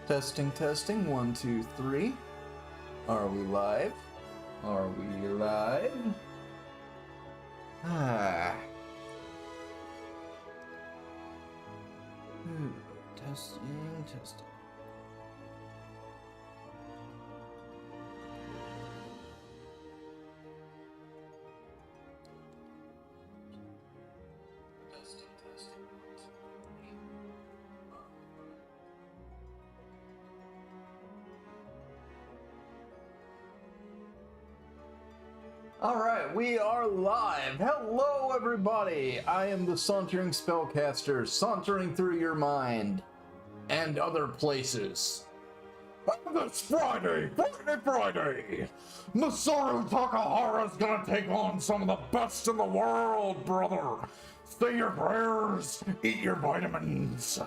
Testing, testing, 1, 2, 3. Are we live? Are we live? Ah. Testing, testing. Alright, we are live! Hello everybody! I am the Sauntering Spellcaster, sauntering through your mind and other places. And this Friday, Masaru Takahara's gonna take on some of the best in the world, brother! Say your prayers, eat your vitamins.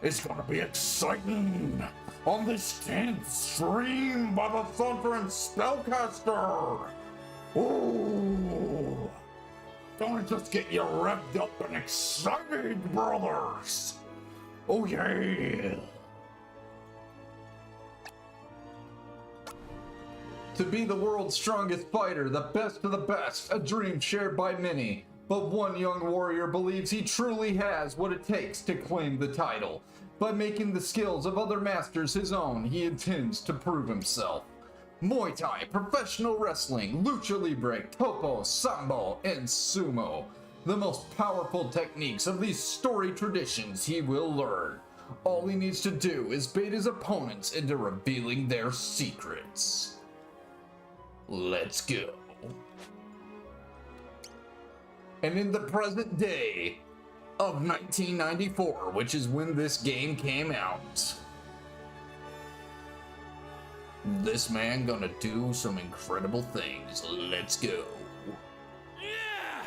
It's gonna be exciting on this 10th stream by the Sauntering Spellcaster! Ooh! Gonna just get you revved up and excited, brothers! Oh yeah! To be the world's strongest fighter, the best of the best, a dream shared by many. But one young warrior believes he truly has what it takes to claim the title. By making the skills of other masters his own, he intends to prove himself. Muay Thai, professional wrestling, lucha libre, topo, sambo, and sumo. The most powerful techniques of these storied traditions he will learn. All he needs to do is bait his opponents into revealing their secrets. Let's go. And in the present day of 1994, which is when this game came out, this man gonna do some incredible things. Let's go. Yeah!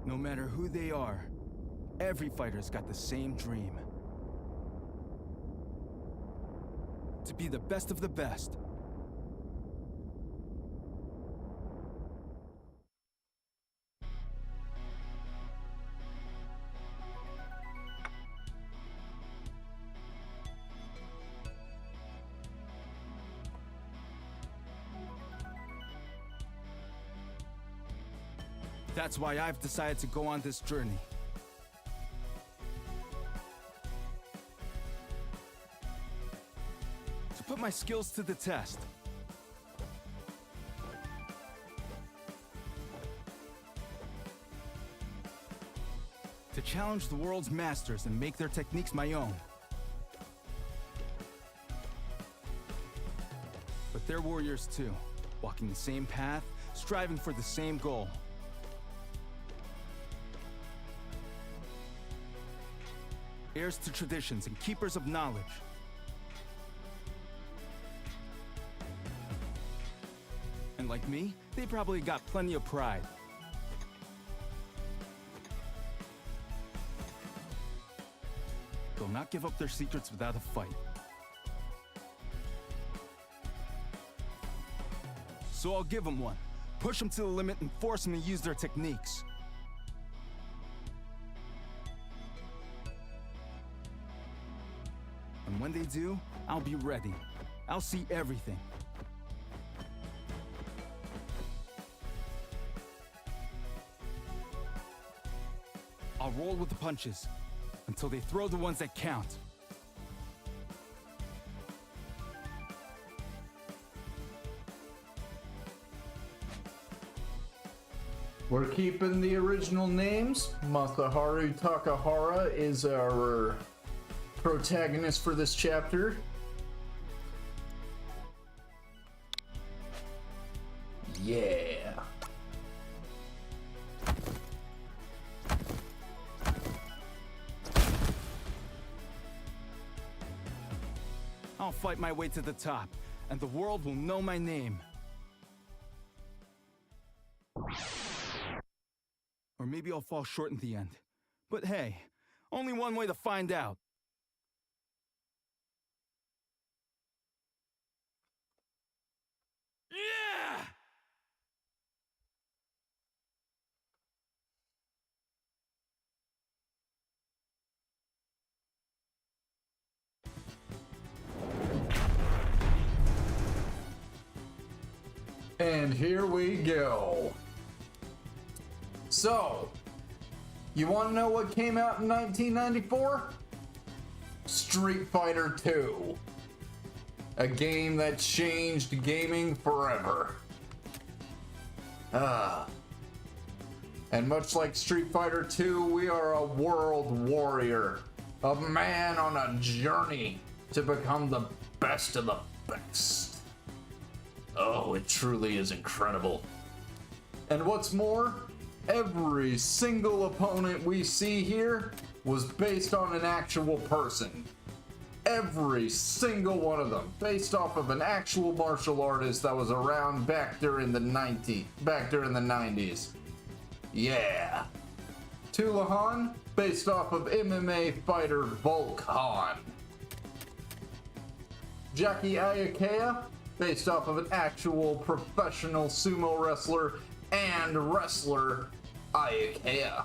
No matter who they are, every fighter's got the same dream. To be the best of the best. That's why I've decided to go on this journey. To put my skills to the test. To challenge the world's masters and make their techniques my own. But they're warriors too, walking the same path, striving for the same goal. Heirs to traditions and keepers of knowledge. And like me, they probably got plenty of pride. They'll not give up their secrets without a fight. So I'll give them one. Push them to the limit and force them to use their techniques. And when they do, I'll be ready. I'll see everything. I'll roll with the punches until they throw the ones that count. We're keeping the original names. Masaru Takahara is our protagonist for this chapter. Yeah. I'll fight my way to the top, and the world will know my name. Or maybe I'll fall short in the end. But hey, only one way to find out. Yeah! And here we go. So, you want to know what came out in 1994? Street Fighter 2. A game that changed gaming forever. And much like Street Fighter 2, we are a world warrior. A man on a journey to become the best of the best. Oh, it truly is incredible. And what's more, every single opponent we see here was based on an actual person. Every single one of them based off of an actual martial artist that was around back during the 90s. Yeah. Tula Han, based off of MMA fighter Volk Han. Jackie Ayakea, based off of an actual professional sumo wrestler and wrestler Ayakea.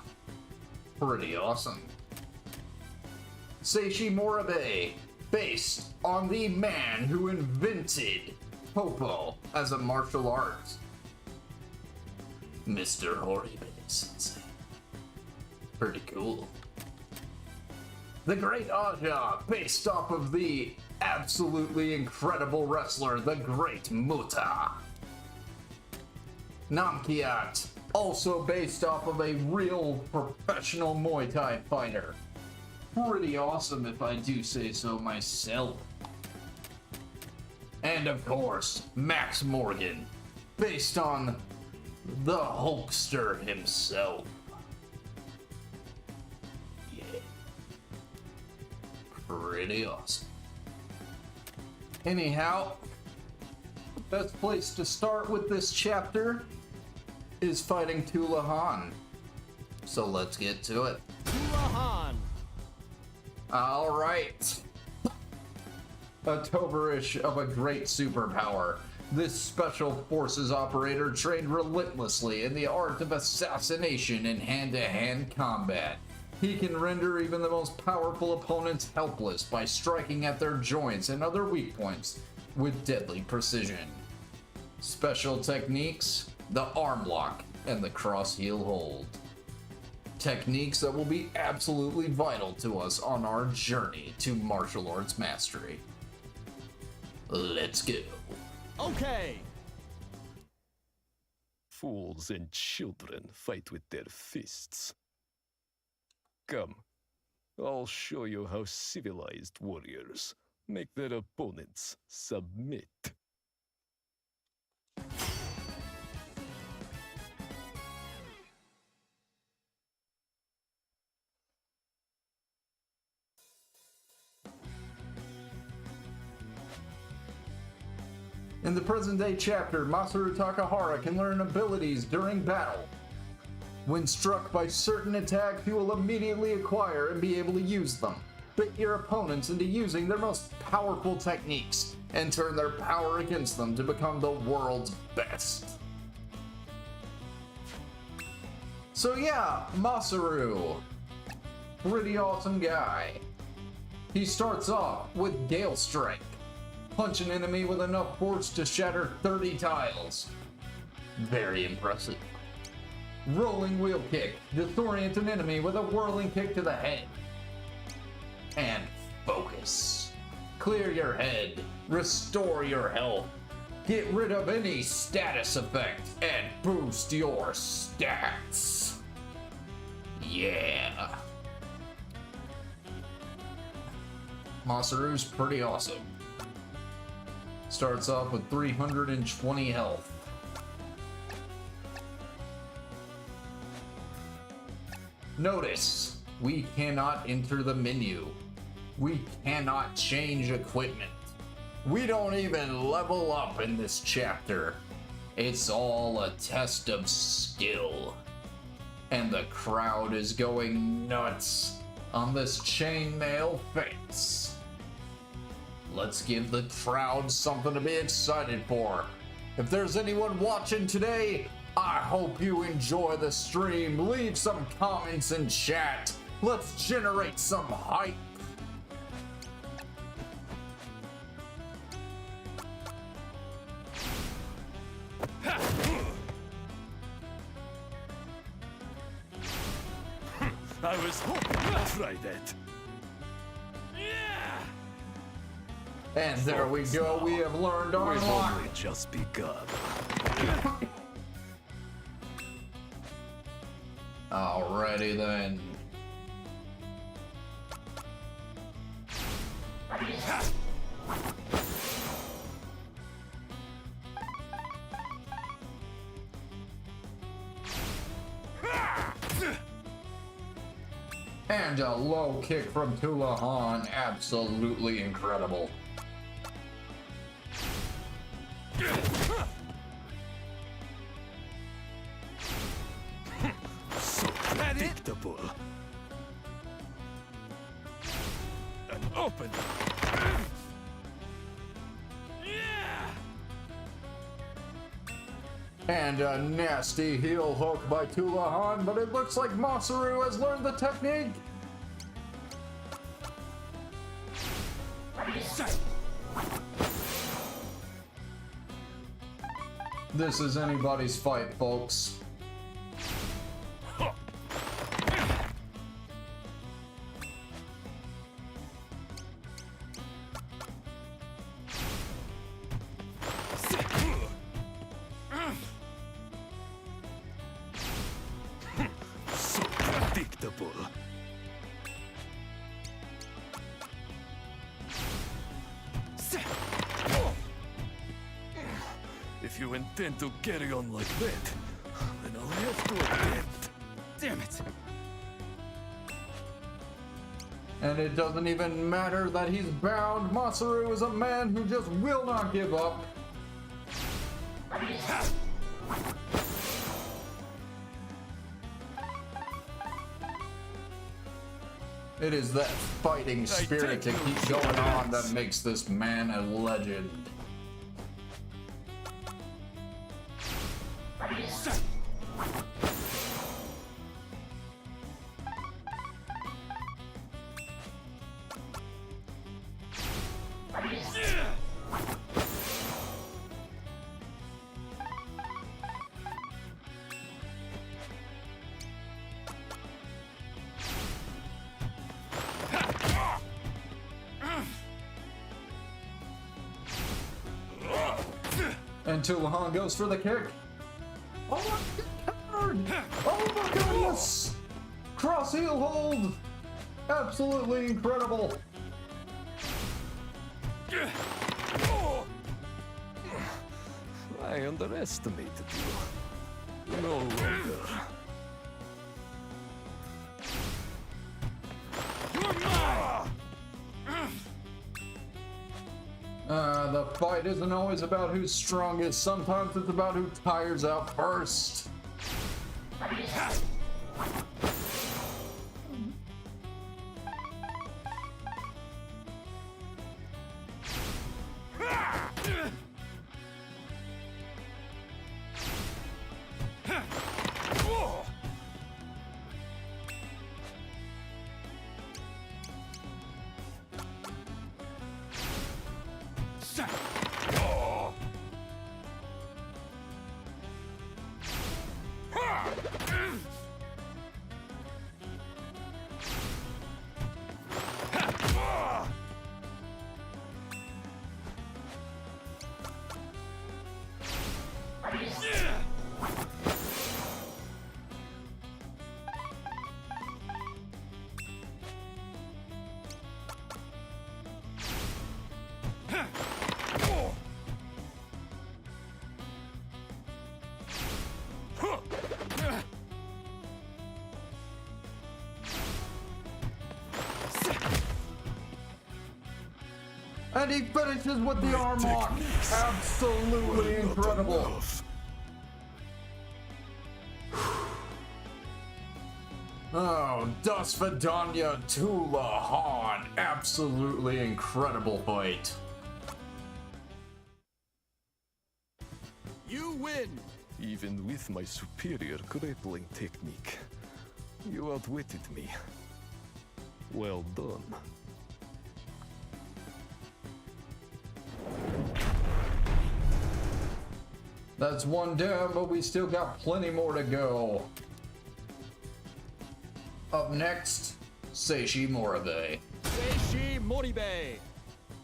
Pretty awesome. Seishi Morabe, based on the man who invented Popo as a martial art. Mr. Horibe Sensei. Pretty cool. The Great Aja, based off of the absolutely incredible wrestler, the Great Muta. Namkiat, also based off of a real professional Muay Thai fighter. Pretty awesome if I do say so myself. And of course, Max Morgan, based on the Hulkster himself. Yeah. Pretty awesome. Anyhow, the best place to start with this chapter is fighting Tula Han. So let's get to it. Tula Han! Alright. A tovarish of a great superpower. This special forces operator trained relentlessly in the art of assassination and hand-to-hand combat. He can render even the most powerful opponents helpless by striking at their joints and other weak points with deadly precision. Special techniques, the arm lock and the cross heel hold. Techniques that will be absolutely vital to us on our journey to martial arts mastery. Let's go. Okay! Fools and children fight with their fists. Come, I'll show you how civilized warriors make their opponents submit. In the present-day chapter, Masaru Takahara can learn abilities during battle. When struck by certain attacks, you will immediately acquire and be able to use them. Bait your opponents into using their most powerful techniques and turn their power against them to become the world's best. So yeah, Masaru. Pretty awesome guy. He starts off with Gale Strike. Punch an enemy with enough force to shatter 30 tiles. Very impressive. Rolling Wheel Kick. Disorient an enemy with a whirling kick to the head. And Focus. Clear your head. Restore your health. Get rid of any status effect and boost your stats. Yeah. Masaru's pretty awesome. Starts off with 320 health. Notice, we cannot enter the menu. We cannot change equipment. We don't even level up in this chapter. It's all a test of skill. And the crowd is going nuts on this chainmail fence. Let's give the crowd something to be excited for. If there's anyone watching today, I hope you enjoy the stream. Leave some comments in chat. Let's generate some hype. I was hoping to try that. And there we go, we have learned our We've lock. only just begun. Alrighty then. And a low kick from Tulahan, absolutely incredible. So predictable. An open. And a nasty heel hook by Tulahan, but it looks like Masaru has learned the technique. This is anybody's fight, folks. So predictable. If you intend to carry on like that, then I'll have to adapt. Damn it! And it doesn't even matter that he's bound. Masaru is a man who just will not give up. It is that fighting spirit to keep going on that makes this man a legend. And Tulahan goes for the kick. Oh my god! Oh my goodness! Cross heel hold! Absolutely incredible! I underestimated you. No longer. The fight isn't always about who's strongest. Sometimes it's about who tires out first. And he finishes with the arm lock. Absolutely incredible. Oh, Das Vidania Tulahan. Absolutely incredible fight. even with my superior grappling technique. You outwitted me. Well done. That's one down, but we still got plenty more to go. Up next, Seishi Moribe. Seishi Moribe.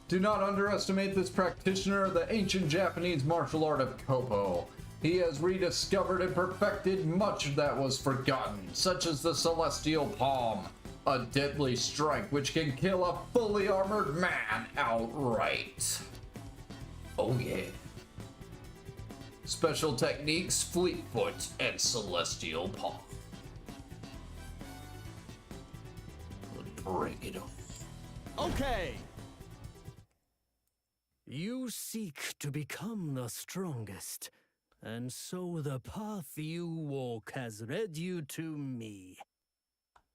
Do not underestimate this practitioner of the ancient Japanese martial art of Kopo. He has rediscovered and perfected much that was forgotten, such as the Celestial Palm, a deadly strike which can kill a fully armored man outright. Oh yeah. Special techniques, Fleet Foot, and Celestial Palm. Bring it on. Okay. You seek to become the strongest, and so the path you walk has led you to me.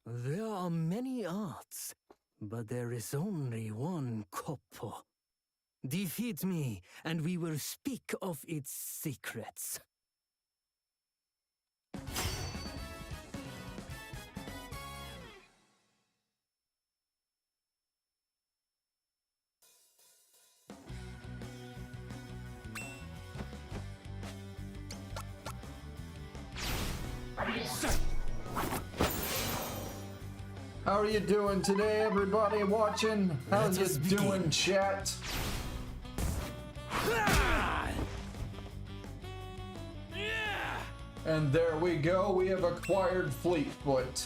There are many arts, but there is only one Koppo. Defeat me, and we will speak of its secrets. How are you doing today, everybody watching? How's Let us it begin. doing, chat? And there we go, we have acquired Fleet Foot.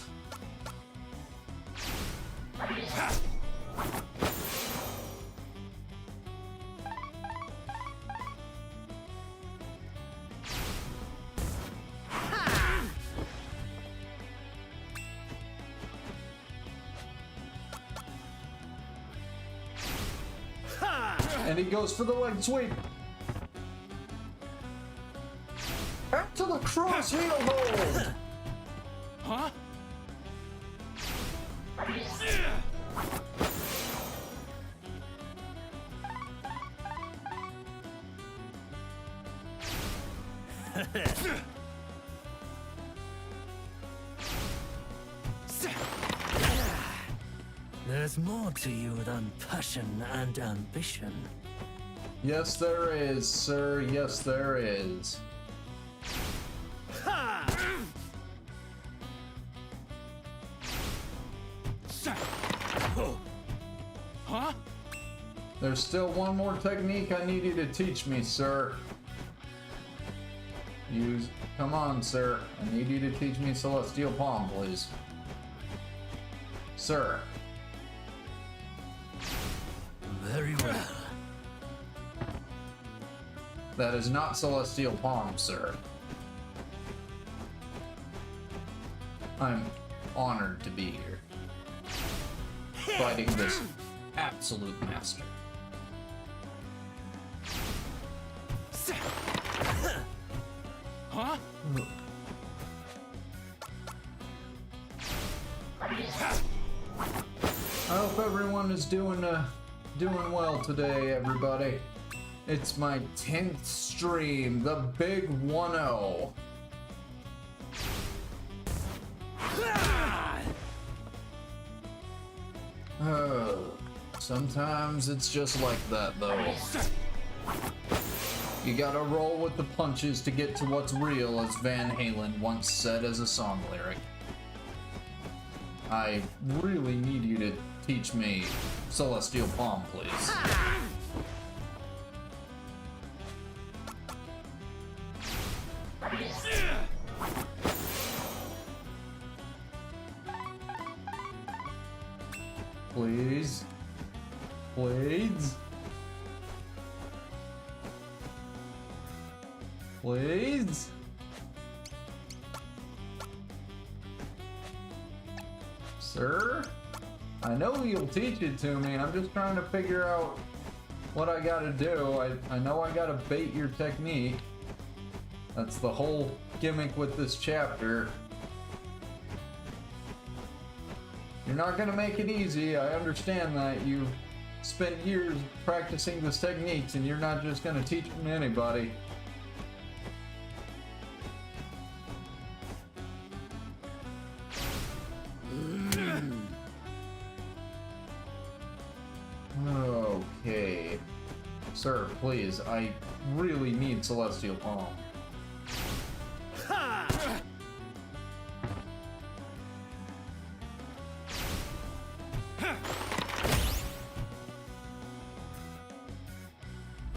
And he goes for the leg sweep. Back to the cross heel hold. Huh? There's more to you than passion and ambition. Yes, there is, sir. Yes, there is. Huh? There's still one more technique I need you to teach me, sir. Come on, sir. I need you to teach me Celestial Palm, please. Sir. Very well. That is not Celestial Palm, sir. I'm honored to be here. Fighting this absolute master. Huh? I hope everyone is doing well today, everybody. It's my 10th stream, the big 1-0. Sometimes it's just like that, though. You gotta roll with the punches to get to what's real, as Van Halen once said as a song lyric. I really need you to teach me Celestial Palm, please. Please. Please. Please. Sir? I know you'll teach it to me. I'm just trying to figure out what I gotta do. I know I gotta bait your technique. That's the whole gimmick with this chapter. You're not gonna make it easy. I understand that. You've spent years practicing this techniques and you're not just gonna teach them to anybody. sir, please. I really need Celestial Palm.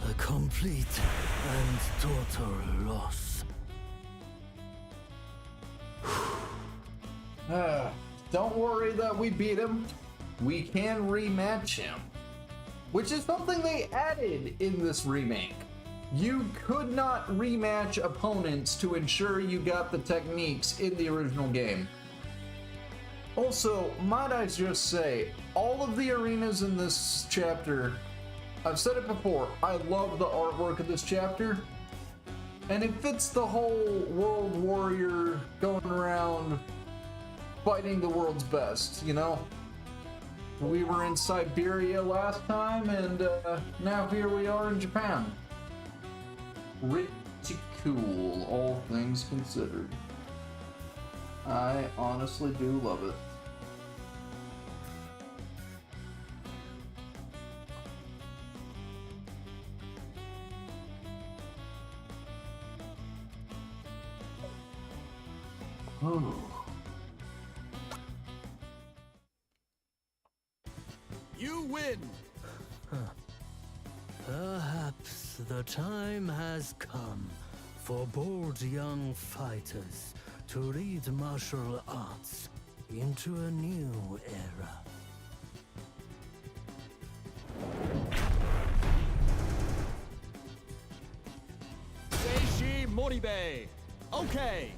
A complete and total loss. Don't worry that we beat him. We can rematch him. Which is something they added in this remake. You could not rematch opponents to ensure you got the techniques in the original game. Also, might I just say, all of the arenas in this chapter, I've said it before, I love the artwork of this chapter. And it fits the whole world warrior going around fighting the world's best, you know? We were in Siberia last time, and now here we are in Japan. Pretty cool, all things considered. I honestly do love it. Ooh. You win! Perhaps the time has come for bold young fighters to lead martial arts into a new era. Seishi Moribe! Okay!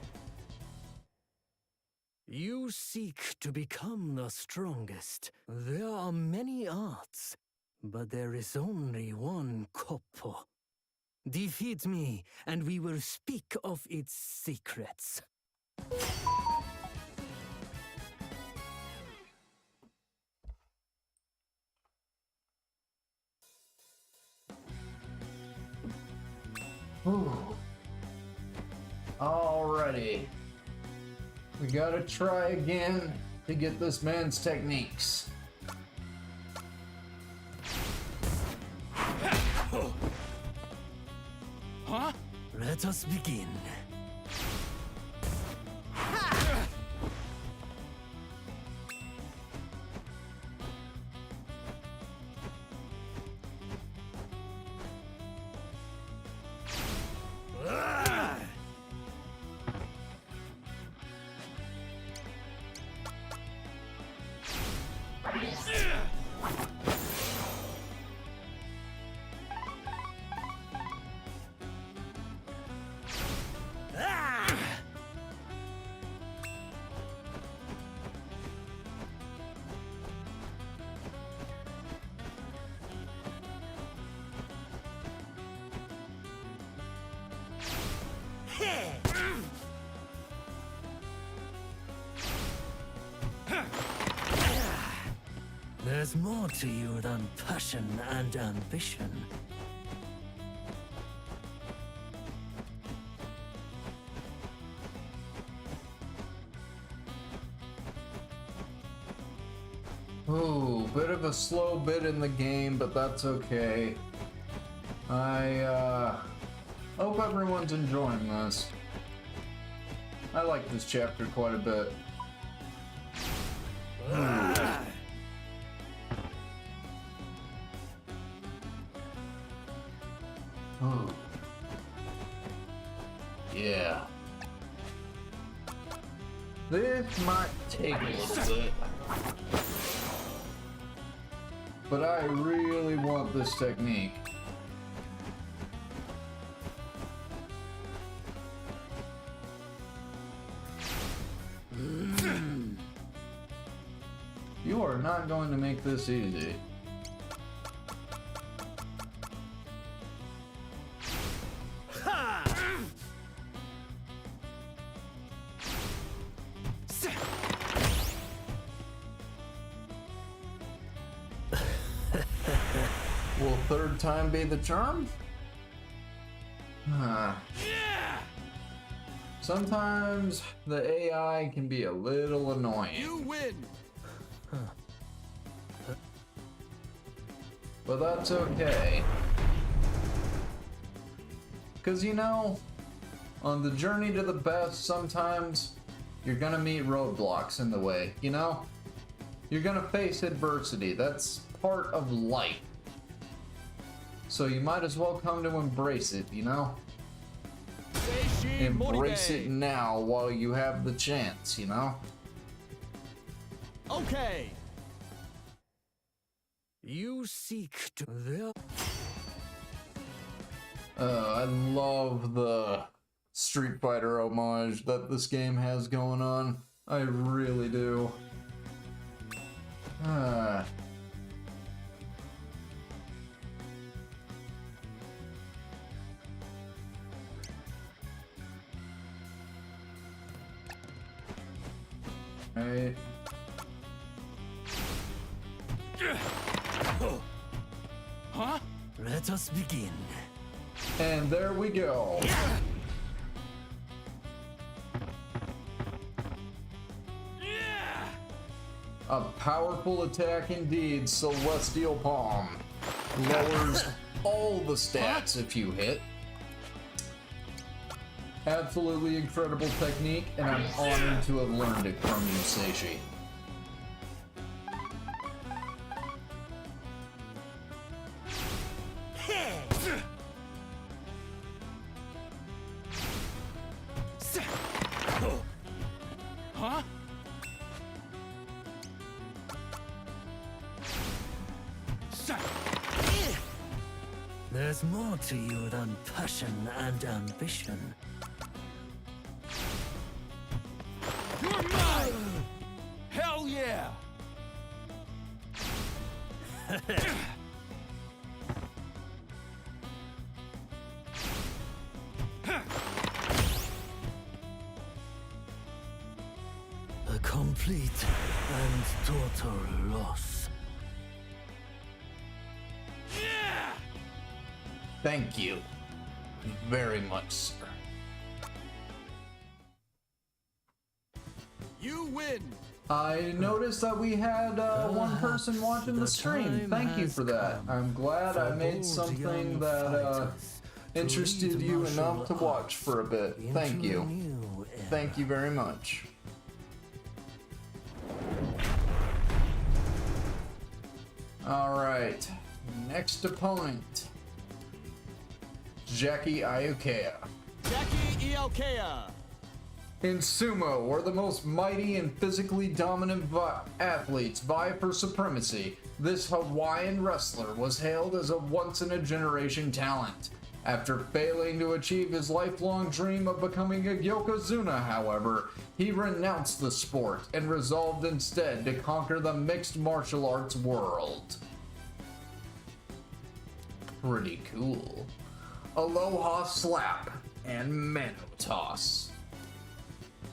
You seek to become the strongest. There are many arts, but there is only one Koppo. Defeat me, and we will speak of its secrets. Ooh. Alrighty. We gotta try again to get this man's techniques. Huh? Let us begin. There's more to you than passion and ambition. Ooh, bit of a slow bit in the game, but that's okay. I hope everyone's enjoying this. I like this chapter quite a bit. Oh. Yeah. This might take a little bit. But I really want this technique. You are not going to make this easy. Will third time be the charm? Sometimes the AI can be a little annoying. You win! But that's okay. Because, you know, on the journey to the best, sometimes you're gonna meet roadblocks in the way, you know? You're gonna face adversity. That's part of life. So you might as well come to embrace it, you know? Embrace it now while you have the chance, you know? Okay. You seek to their... I love the Street Fighter homage that this game has going on. I really do. Right. Huh? Let us begin. And there we go. A powerful attack indeed, Celestial Palm. Lowers all the stats if you hit. Absolutely incredible technique, and I'm honored to have learned it from you, Seishi. Huh? There's more to you than passion and ambition. You're mine! Hell yeah! A complete and total loss. Thank you very much, sir. You win! I noticed that we had one person watching the The stream. time Thank you has for that. come I'm glad I for made bold something young that fighters to interested lead you martial enough to watch for a bit. into Thank a you. new era. Thank you very much. Alright, next opponent. Jackie Iukea. Jackie Iokea! In sumo, where the most mighty and physically dominant athletes vie for supremacy, this Hawaiian wrestler was hailed as a once-in-a-generation talent. After failing to achieve his lifelong dream of becoming a Yokozuna, however, he renounced the sport and resolved instead to conquer the mixed martial arts world. Pretty cool. Aloha Slap and Mano Toss.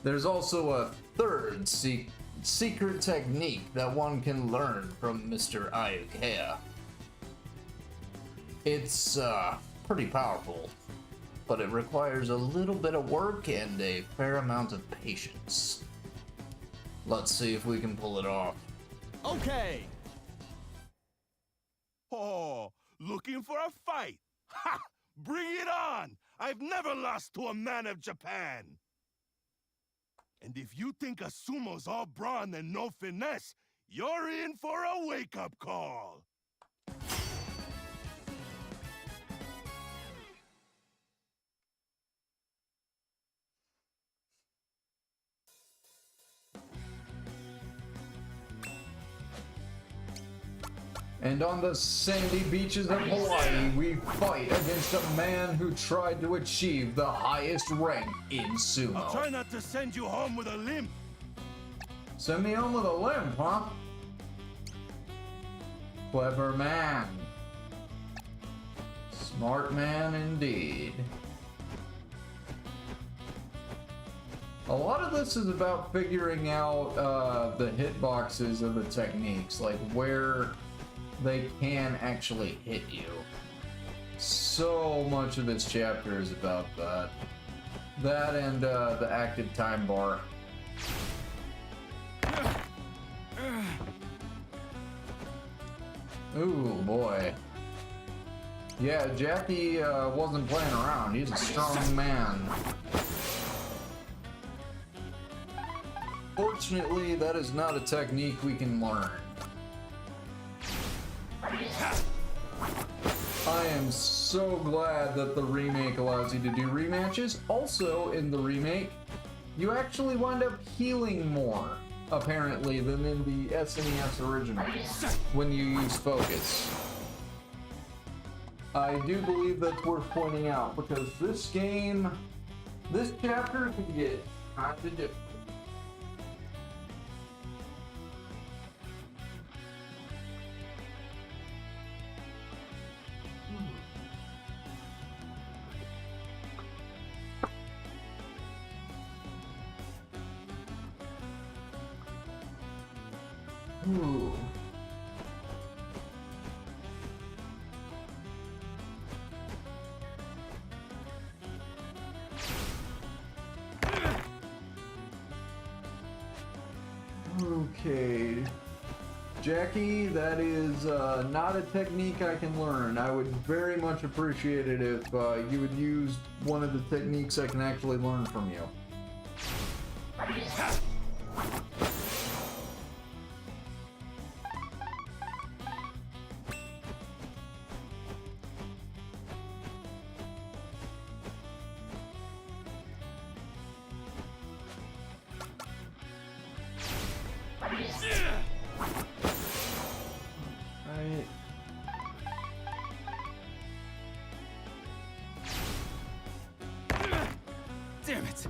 There's also a third secret technique that one can learn from Mr. Iukea. It's pretty powerful, but it requires a little bit of work and a fair amount of patience. Let's see if we can pull it off. Okay! Oh, looking for a fight? Ha! Bring it on! I've never lost to a man of Japan! And if you think a sumo's all brawn and no finesse, you're in for a wake-up call! And on the sandy beaches of Hawaii, we fight against a man who tried to achieve the highest rank in sumo. I'll try not to send you home with a limp. Send me home with a limp, huh? Clever man. Smart man indeed. A lot of this is about figuring out the hitboxes of the techniques, like where they can actually hit you. So much of this chapter is about that. That and the active time bar. Ooh, boy. Yeah, Jackie wasn't playing around. He's a strong man. Fortunately, that is not a technique we can learn. I am so glad that the remake allows you to do rematches. Also, in the remake, you actually wind up healing more, apparently, than in the SNES original when you use focus. I do believe that's worth pointing out because this game, this chapter can get kind of difficult. Ooh. Okay. Jackie, that is not a technique I can learn. I would very much appreciate it if you would use one of the techniques I can actually learn from you. Right. Damn it!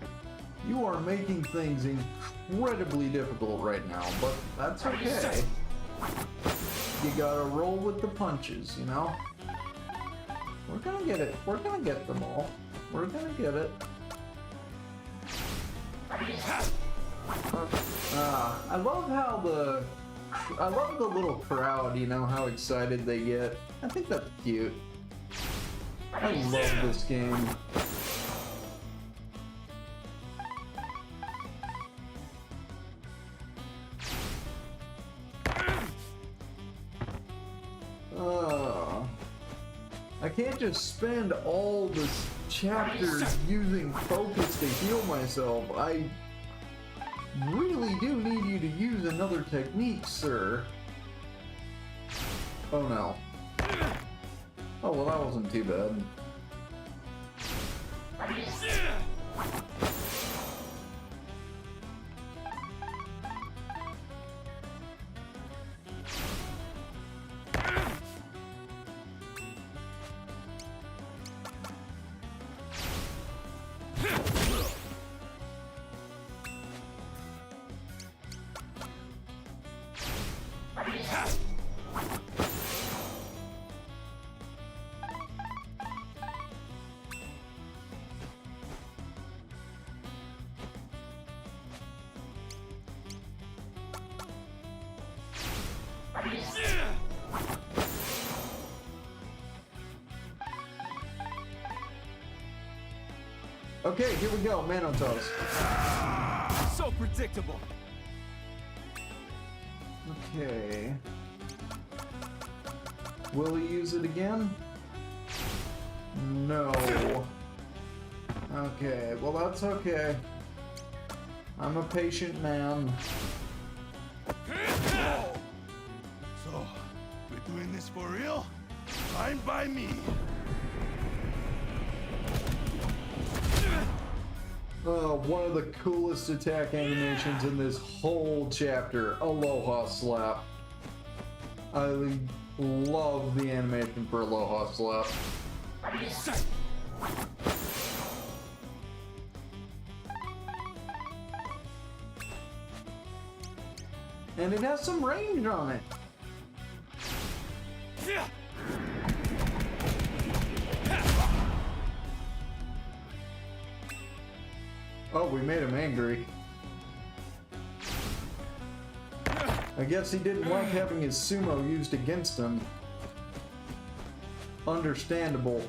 You are making things incredibly difficult right now, but that's okay. You gotta roll with the punches, you know? We're gonna get it. We're gonna get them all. We're gonna get it. I love how I love the little crowd, you know, how excited they get. I think that's cute. I love this game. I can't just spend all this chapter using focus to heal myself. I really do need you to use another technique, sir. Oh no. Oh well, that wasn't too bad. Okay, here we go, Manotos. So predictable. Okay. Will he use it again? No. Okay, well that's okay. I'm a patient man. So, we're doing this for real? Fine by me. One of the coolest attack animations in this whole chapter. Aloha Slap. I love the animation for Aloha Slap. And it has some range on it. Oh, we made him angry. I guess he didn't like having his sumo used against him. Understandable.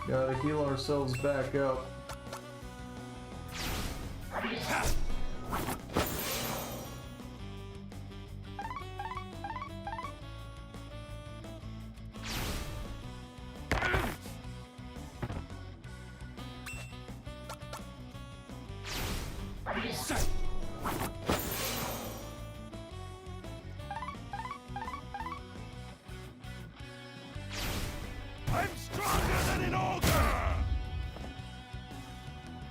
Gotta heal ourselves back up. I'm stronger than an ogre!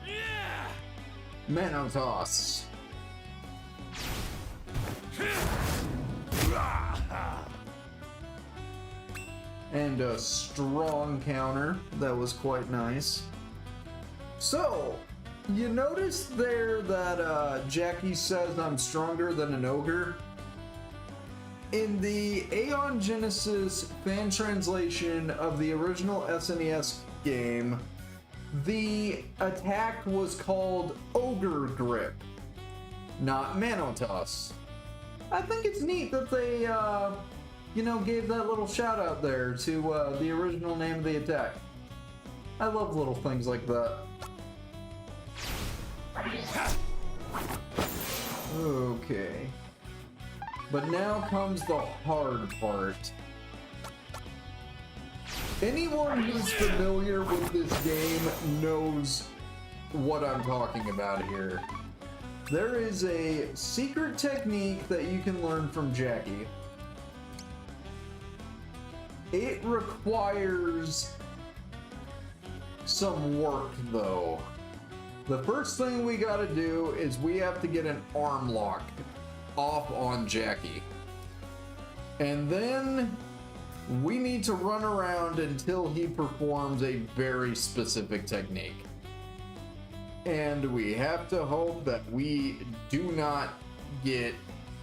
Yeah! Manotoss. And a strong counter. That was quite nice. So, you noticed there that Jackie says I'm stronger than an ogre? In the Aeon Genesis fan translation of the original SNES game, the attack was called Ogre Grip, not Manotoss. I think it's neat that they, gave that little shout out there to the original name of the attack. I love little things like that. Okay. But now comes the hard part. Anyone who's familiar with this game knows what I'm talking about here. There is a secret technique that you can learn from Jackie. It requires some work though. The first thing we gotta do is we have to get an arm lock off on Jackie. And then we need to run around until he performs a very specific technique. And we have to hope that we do not get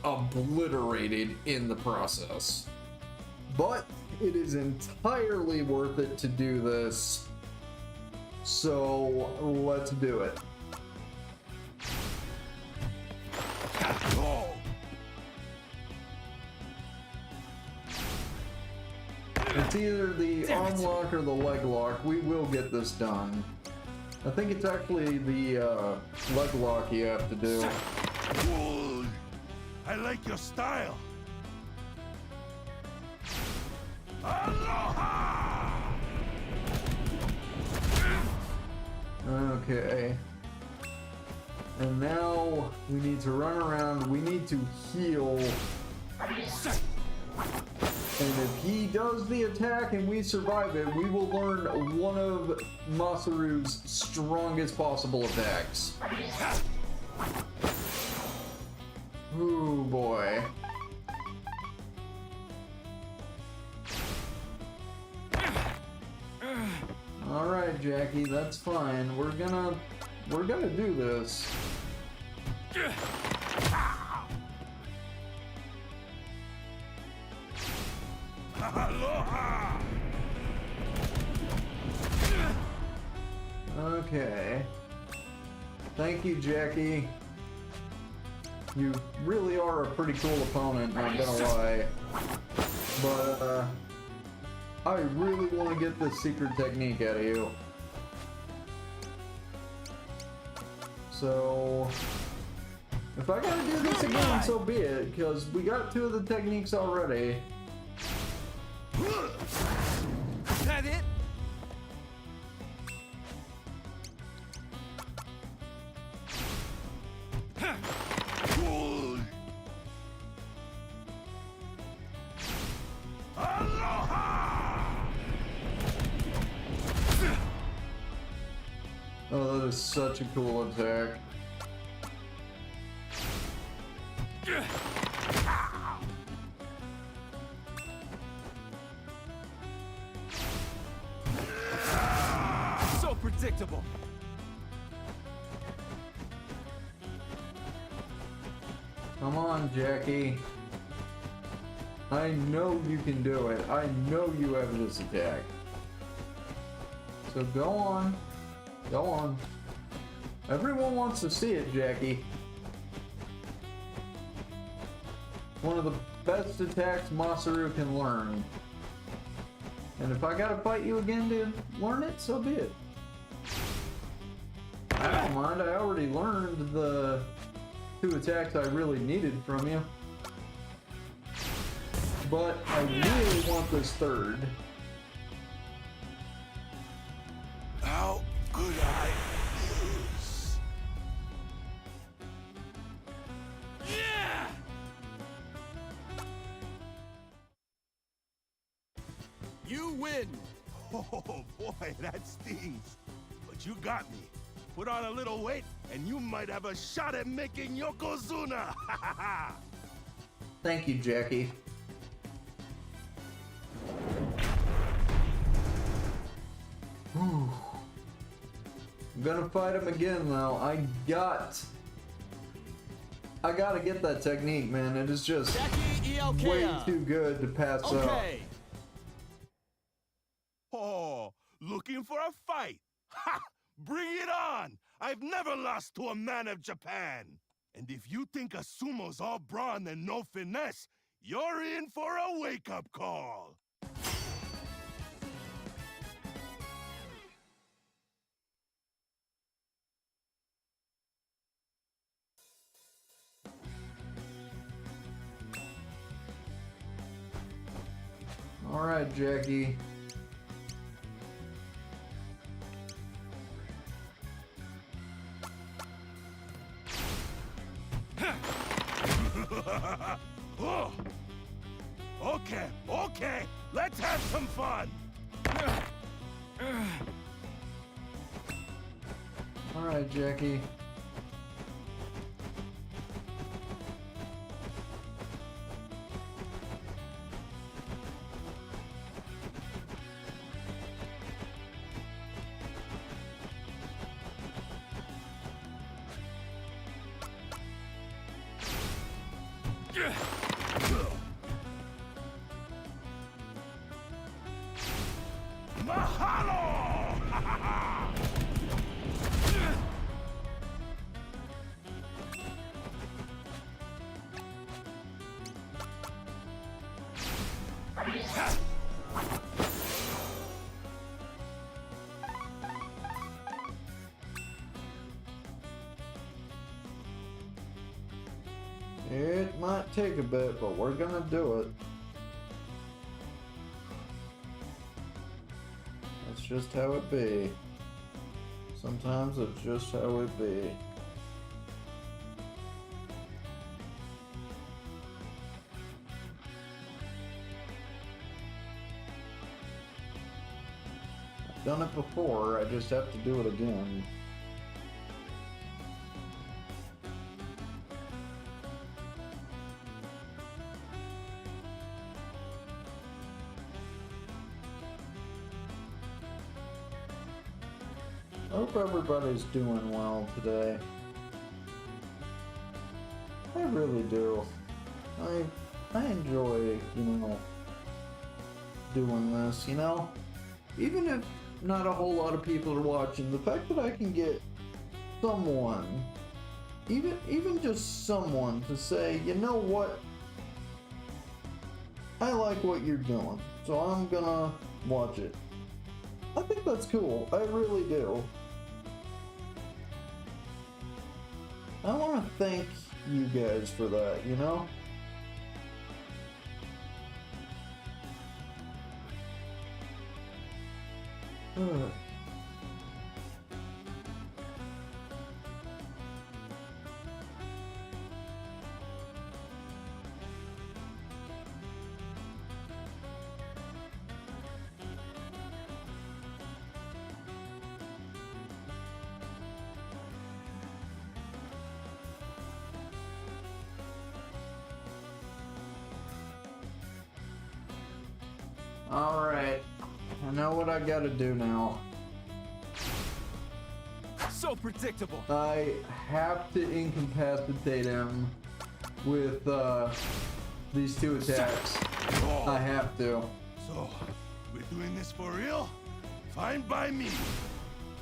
obliterated in the process. But it is entirely worth it to do this. So let's do it. It's either the arm lock or the leg lock. We will get this done. I think it's actually the leg lock you have to do. I like your style. Aloha! Okay. And now we need to run around. We need to heal. And if he does the attack and we survive it, we will learn one of Masaru's strongest possible attacks. Ooh boy. Alright, Jackie, that's fine. We're gonna do this. Aloha! Okay. Thank you, Jackie. You really are a pretty cool opponent, not gonna lie. But, I really want to get this secret technique out of you. So, if I gotta do this again, so be it, because we got two of the techniques already. Is that it? Oh, that is such a cool attack. So predictable. Come on, Jackie. I know you can do it. I know you have this attack. So go on. Go on. Everyone wants to see it, Jackie. One of the best attacks Masaru can learn. And if I gotta fight you again to learn it, so be it. I don't mind. I already learned the 2 attacks I really needed from you. But I really want this 3rd. How could I lose? Yeah! You win! Oh boy, that stings. But you got me. Put on a little weight, and you might have a shot at making Yokozuna! Thank you, Jackie. Whew. I'm gonna fight him again though. I gotta get that technique, man. It is just Jackie way Iokea. too good to pass up. Okay. Oh, looking for a fight? Ha! Bring it on! I've never lost to a man of Japan! And if you think a sumo's all brawn and no finesse, you're in for a wake-up call! All right, Jackie. Oh. Okay, let's have some fun! All right, Jackie. Mahalo! It might take a bit, but we're gonna do it. That's just how it be. Sometimes it's just how it be. I've done it before, I just have to do it again. I hope everybody's doing well today. I really do. I enjoy, doing this, Even if not a whole lot of people are watching, the fact that I can get someone, even just someone to say, you know what? I like what you're doing, so I'm gonna watch it. I think that's cool. I really do. I want to thank you guys for that, Ugh. Alright, I know what I gotta do now. So predictable. I have to incapacitate him with these 2 attacks. I have to. So, we're doing this for real? Fine by me.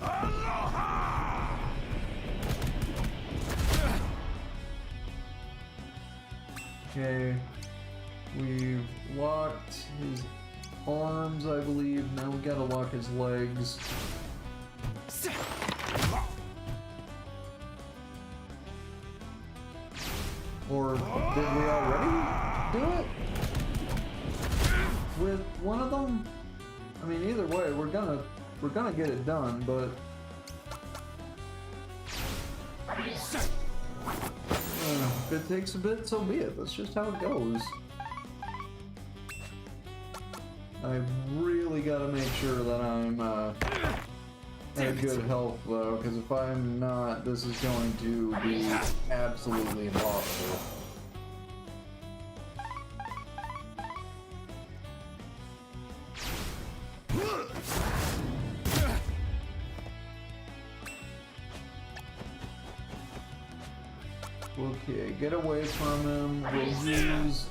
Aloha! Okay, we've locked his arms, I believe. Now we gotta lock his legs. Or did we already do it? With one of them? I mean, either way, we're gonna get it done, but if it takes a bit, so be it. That's just how it goes. I really gotta make sure that I'm at good health, though, because if I'm not, this is going to be absolutely impossible. Okay, get away from him. We'll use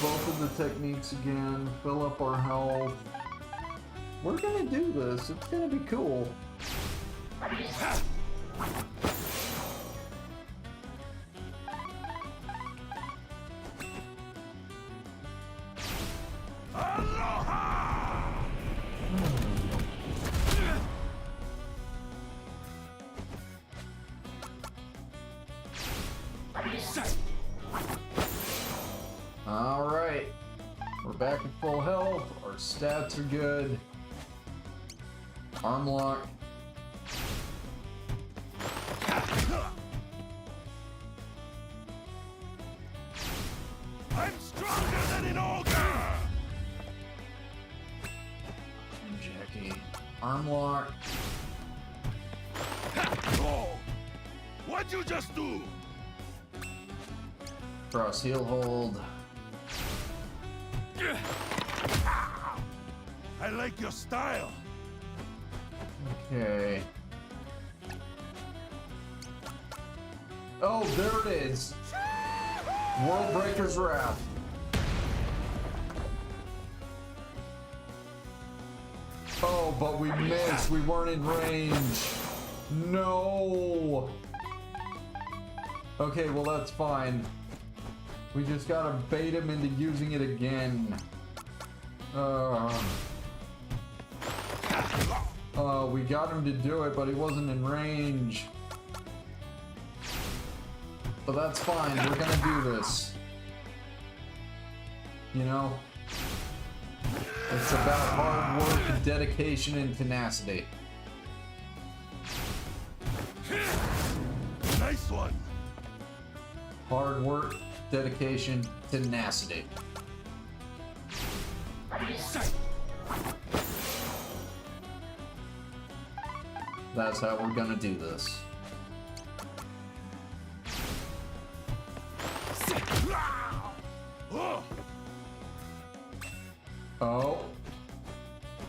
both of the techniques again, fill up our health. We're gonna do this. It's gonna be cool. Alright, we're back at full health, our stats are good. Arm lock. I'm stronger than an ogre! Jackie. Arm lock. Oh, what'd you just do? Cross heel hold. I like your style. Okay. Oh, there it is. World Breaker's Wrath. Oh, but we missed. We weren't in range. No. Okay, well that's fine. We just gotta bait him into using it again. We got him to do it, but he wasn't in range. But that's fine, we're gonna do this. You know? It's about hard work, dedication, and tenacity. Nice one. Hard work, dedication, tenacity. That's how we're gonna do this. Oh.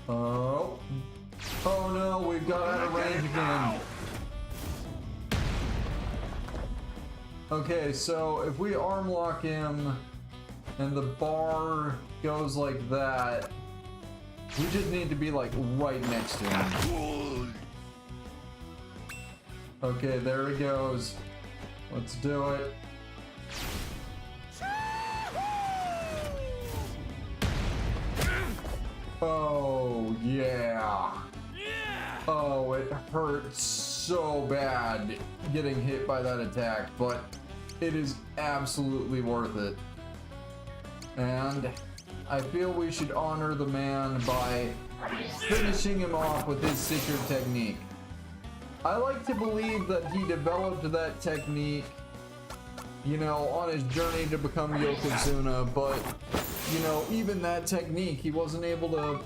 Oh. Oh no, we've got out of range again. Okay, so if we arm lock him and the bar goes like that, we just need to be like right next to him. Okay, there he goes. Let's do it. Oh, yeah. Oh, it hurts so bad getting hit by that attack, but it is absolutely worth it. And I feel we should honor the man by finishing him off with his secret technique. I like to believe that he developed that technique, you know, on his journey to become Yokozuna, but, you know, even that technique, he wasn't able to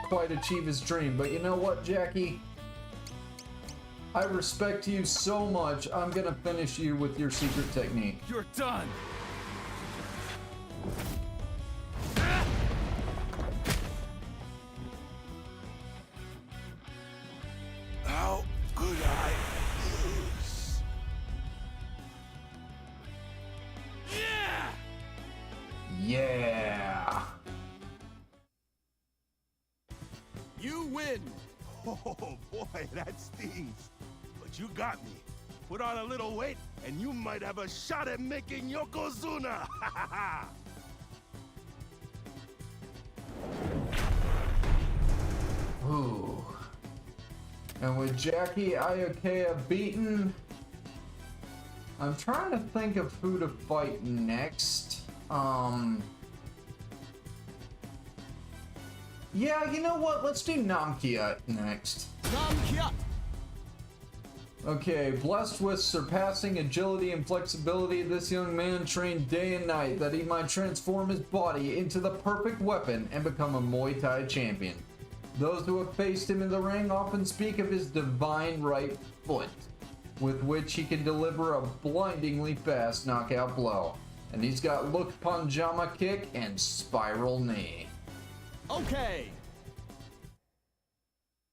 quite achieve his dream. But you know what, Jackie? I respect you so much, I'm gonna finish you with your secret technique. You're done. How could I lose? Yeah! You win. Oh boy, that stings. But you got me. Put on a little weight, and you might have a shot at making Yokozuna. Ooh. And with Jackie Ayakea beaten, I'm trying to think of who to fight next. Yeah, you know what? Let's do Namkiat next. Namkia! Okay, blessed with surpassing agility and flexibility, this young man trained day and night that he might transform his body into the perfect weapon and become a Muay Thai champion. Those who have faced him in the ring often speak of his divine right foot, with which he can deliver a blindingly fast knockout blow. And he's got Look Panjama Kick and Spiral Knee. Okay!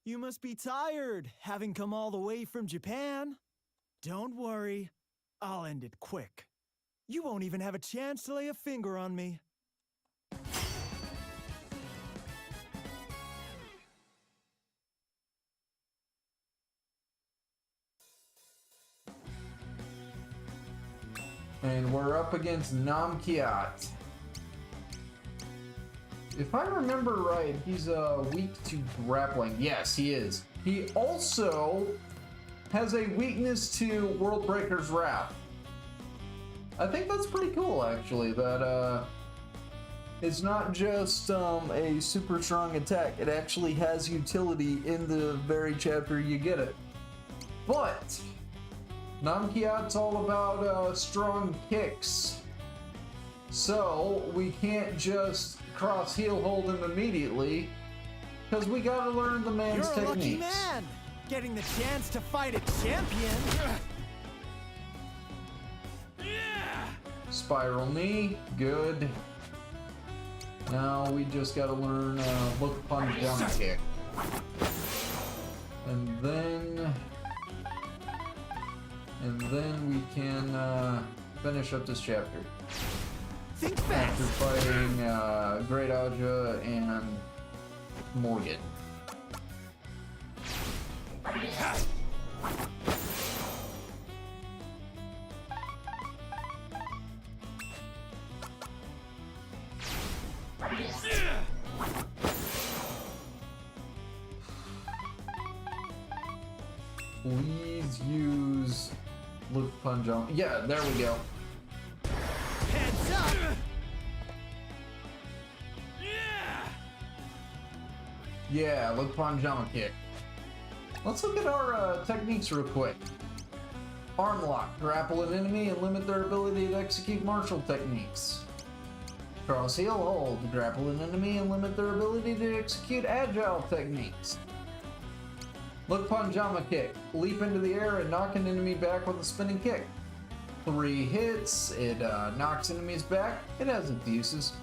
You must be tired, having come all the way from Japan. Don't worry, I'll end it quick. You won't even have a chance to lay a finger on me. And we're up against Namkiat. If I remember right, he's weak to grappling. Yes, he is. He also has a weakness to World Breaker's Wrath. I think that's pretty cool, actually, that it's not just a super strong attack. It actually has utility in the very chapter you get it. But Namkiat's all about strong kicks. So we can't just cross heel hold him immediately, because we gotta learn the man's You're a techniques. lucky man, getting the chance to fight a champion. Spiral knee, good. Now we just gotta learn Look Upon Jump Kick. And then we can finish up this chapter. Think After fast! fighting Great Aja and Morgan. Please use Look Upon Jump. Yeah, there we go. Heads up! Yeah, Look Upon Jump Kick. Let's look at our techniques real quick. Arm lock, grapple an enemy and limit their ability to execute martial techniques. Cross heel hold, grapple an enemy and limit their ability to execute agile techniques. Look Upon Jama Kick, leap into the air and knock an enemy back with a spinning kick. 3 hits, it knocks enemies back, it has its uses.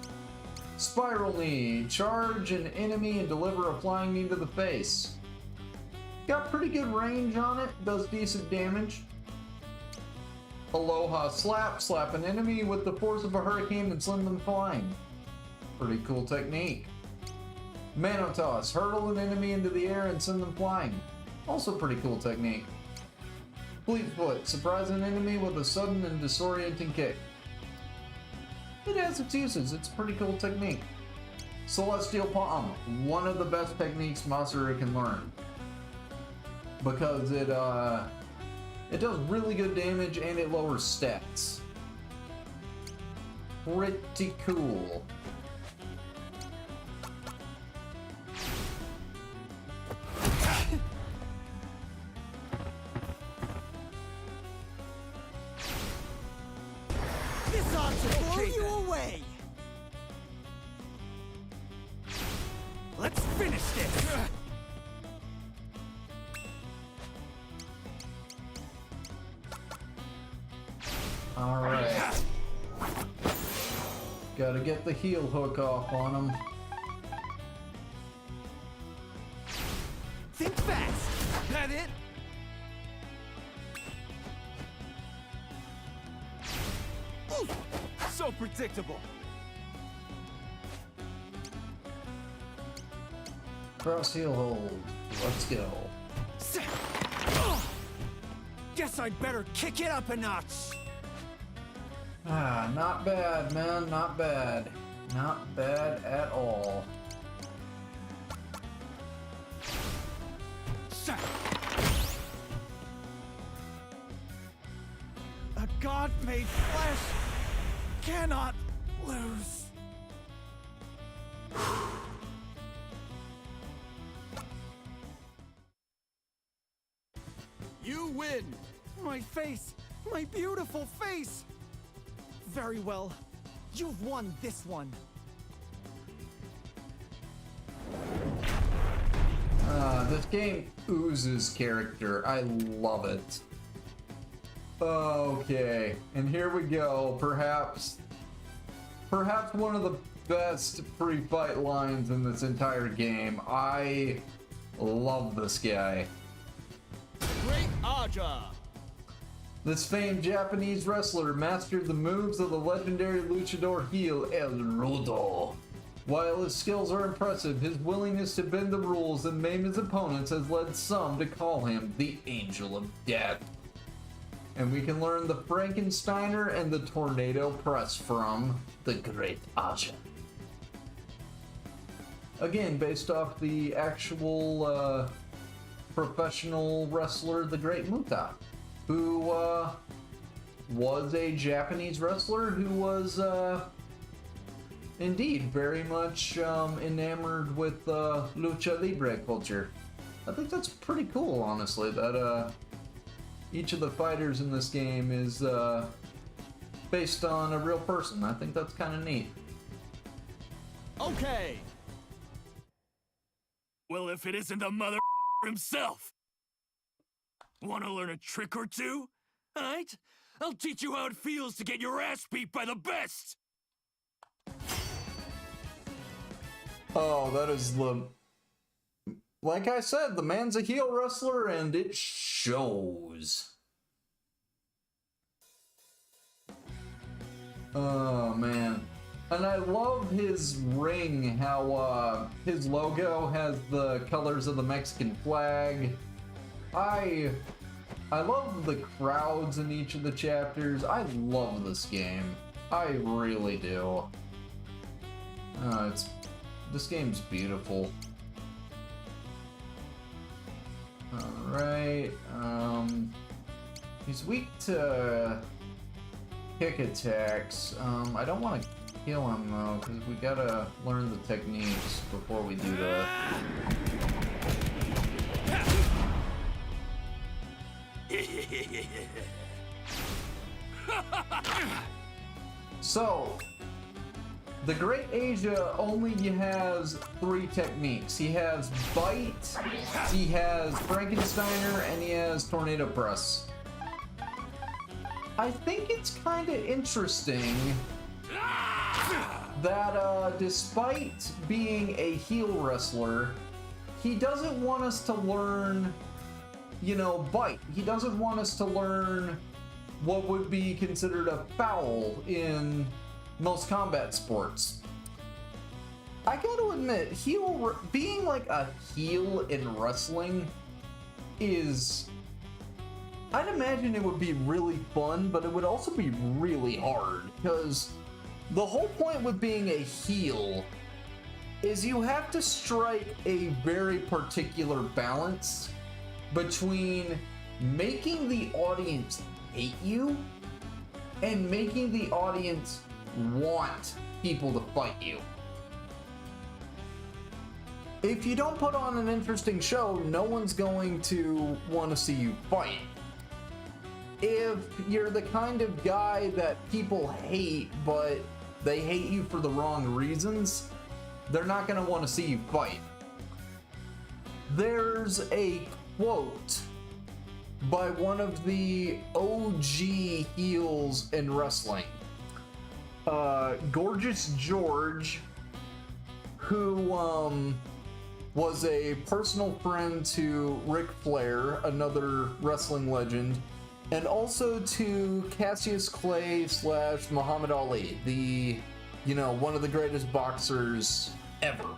Spiral knee, charge an enemy and deliver a flying knee to the face. Got pretty good range on it, does decent damage. Aloha slap, slap an enemy with the force of a hurricane and send them flying. Pretty cool technique. Mano toss, hurtle an enemy into the air and send them flying. Also pretty cool technique. Fleet foot, surprise an enemy with a sudden and disorienting kick. It has its uses, it's a pretty cool technique. Celestial Palm, one of the best techniques Masaru can learn. Because it does really good damage and it lowers stats. Pretty cool. This ought to blow you away! Let's finish this! Alright. Gotta get the heel hook off on him. Think fast! That it? Oof! So predictable! Cross heel hold. Let's go. Guess I'd better kick it up a notch! Ah, not bad, man. Not bad. Not bad at all. God made flesh cannot lose. You win! My face! My beautiful face! Very well. You've won this one. This game oozes character. I love it. Okay, and here we go. Perhaps one of the best pre-fight lines in this entire game. I love this guy. Great Aja! This famed Japanese wrestler mastered the moves of the legendary luchador heel El Rudo. While his skills are impressive, his willingness to bend the rules and maim his opponents has led some to call him the Angel of Death. And we can learn the Frankensteiner and the Tornado Press from the Great Aja. Again, based off the actual professional wrestler, the Great Muta, who was a Japanese wrestler who was indeed very much enamored with lucha libre culture. I think that's pretty cool, honestly, that each of the fighters in this game is based on a real person. I think that's kind of neat. Okay! Well, if it isn't the mother himself! Want to learn a trick or two? Alright? I'll teach you how it feels to get your ass beat by the best! Oh, that is the... Like I said, the man's a heel wrestler, and it shows. Oh, man. And I love his ring, how his logo has the colors of the Mexican flag. I love the crowds in each of the chapters. I love this game. I really do. This game's beautiful. Alright, he's weak to kick attacks. I don't want to kill him though, because we gotta learn the techniques before we do that. So, the Great Asia only has 3 techniques. He has Bite, he has Frankensteiner, and he has Tornado Press. I think it's kind of interesting that despite being a heel wrestler, he doesn't want us to learn, you know, Bite. He doesn't want us to learn what would be considered a foul in most combat sports. I gotta admit, being like a heel in wrestling is... I'd imagine it would be really fun, but it would also be really hard, because the whole point with being a heel is you have to strike a very particular balance between making the audience hate you and making the audience want people to fight you. If you don't put on an interesting show, no one's going to want to see you fight. If you're the kind of guy that people hate, but they hate you for the wrong reasons, they're not going to want to see you fight. There's a quote by one of the OG heels in wrestling. Gorgeous George, who was a personal friend to Ric Flair, another wrestling legend, and also to Cassius Clay / Muhammad Ali, the, you know, one of the greatest boxers ever.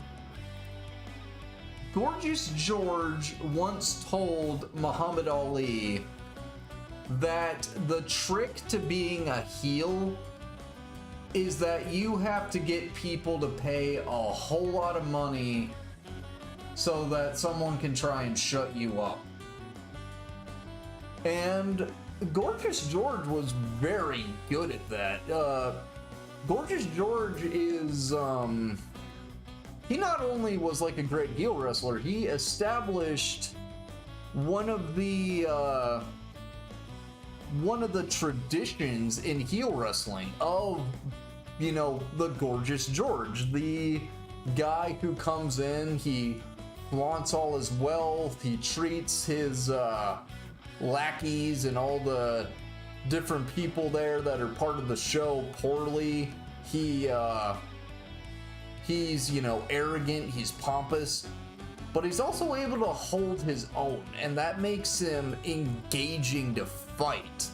Gorgeous George once told Muhammad Ali that the trick to being a heel is that you have to get people to pay a whole lot of money so that someone can try and shut you up. And Gorgeous George was very good at that. Gorgeous George is, he not only was like a great heel wrestler, he established one of the traditions in heel wrestling of, you know, the Gorgeous George, the guy who comes in, he flaunts all his wealth, he treats his lackeys and all the different people there that are part of the show poorly. He's, you know, arrogant, he's pompous, but he's also able to hold his own, and that makes him engaging to fight,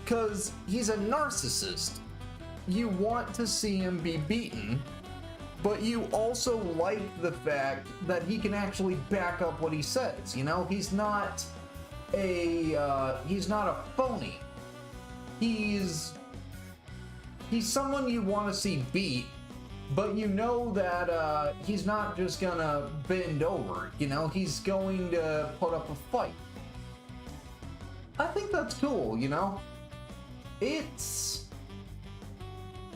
because he's a narcissist. You want to see him be beaten, but you also like the fact that he can actually back up what he says. You know, he's not a phony. He's someone you want to see beat, but you know that he's not just gonna bend over. You know, he's going to put up a fight. I think that's cool, you know? I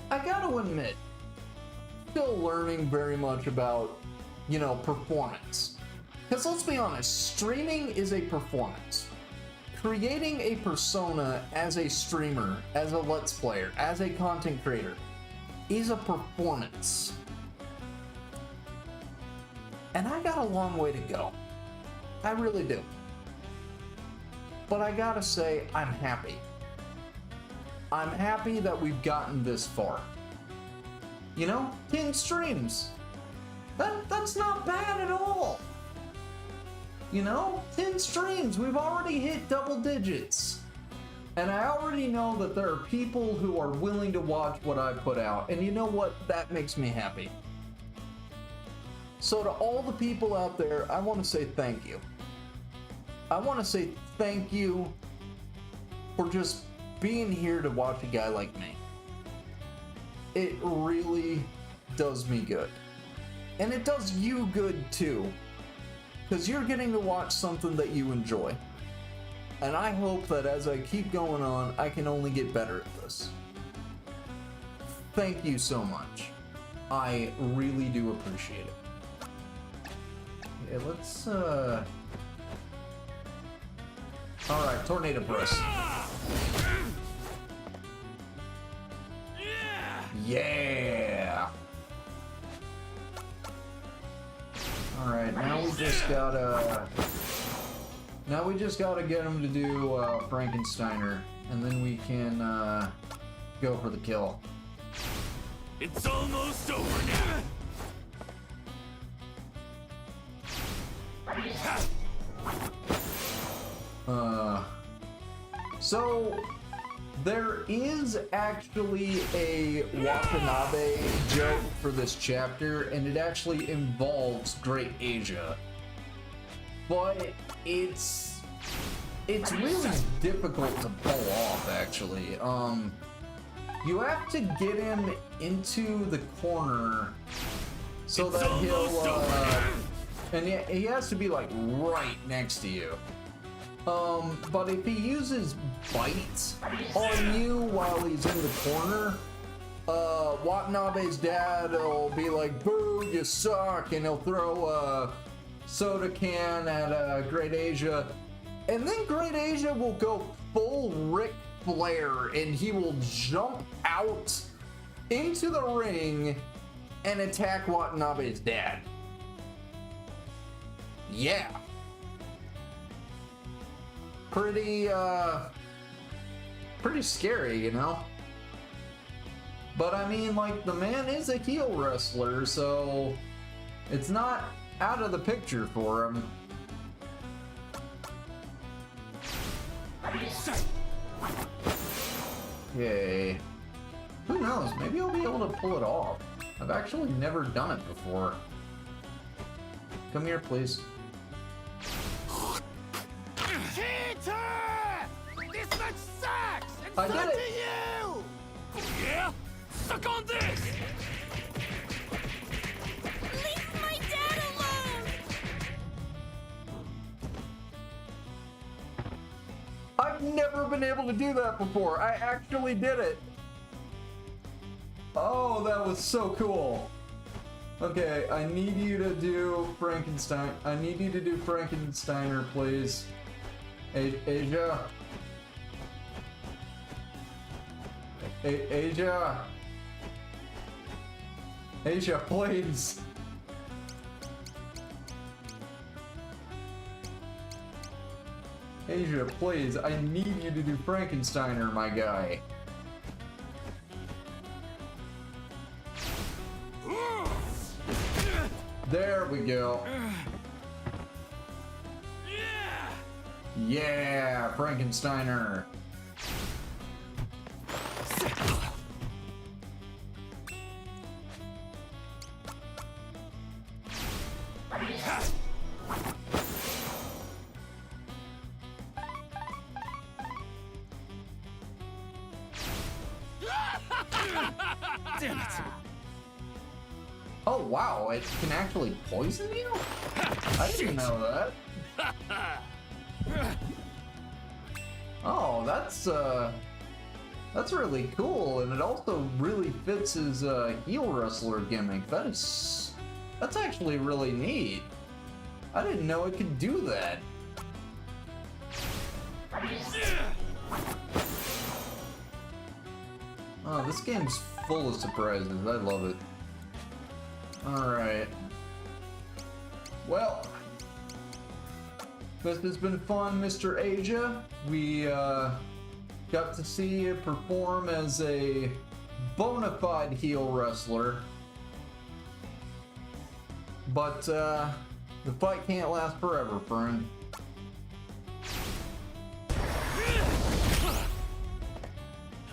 gotta admit, still learning very much about, you know, performance. Because let's be honest, streaming is a performance. Creating a persona as a streamer, as a Let's Player, as a content creator is a performance. And I got a long way to go. I really do. But I gotta say, I'm happy. I'm happy that we've gotten this far. You know, 10 streams. That's not bad at all. You know, 10 streams, we've already hit double digits. And I already know that there are people who are willing to watch what I put out. And you know what? That makes me happy. So to all the people out there, I want to say thank you. I want to say thank you for just being here to watch a guy like me. It really does me good. And it does you good too. Because you're getting to watch something that you enjoy. And I hope that as I keep going on, I can only get better at this. Thank you so much. I really do appreciate it. Okay, let's, Alright, tornado press. Yeah! Alright, now we just gotta get him to do Frankensteiner, and then we can go for the kill. It's almost over now. So there is actually a Watanabe joke for this chapter, and it actually involves Great Asia. But it's really difficult to pull off, actually. You have to get him into the corner so that he'll, and he has to be like right next to you. But if he uses Bite on you while he's in the corner, Watanabe's dad will be like, "Boo, you suck," and he'll throw a soda can at Great Asia, and then Great Asia will go full Ric Flair, and he will jump out into the ring and attack Watanabe's dad. Yeah. Pretty scary, you know? But I mean, like, the man is a heel wrestler, so it's not out of the picture for him. Yay. Who knows? Maybe I'll be able to pull it off. I've actually never done it before. Come here, please. Cheater! This match sucks! And I so did do it. you! Yeah? Suck on this! Leave my dad alone! I've never been able to do that before. I actually did it. Oh, that was so cool. Okay, I need you to do Frankenstein. I need you to do Frankensteiner, please. Asia. Asia. Asia, please. Asia, please. I need you to do Frankensteiner, my guy. There we go. Yeah, Frankensteiner. Damn it. Oh wow, it can actually poison you? I didn't know that. Oh, that's really cool, and it also really fits his heel wrestler gimmick. That's actually really neat. I didn't know it could do that. Oh, this game's full of surprises. I love it. Alright. Well, this has been fun, Mr. Asia. We got to see you perform as a bona fide heel wrestler. But the fight can't last forever, friend.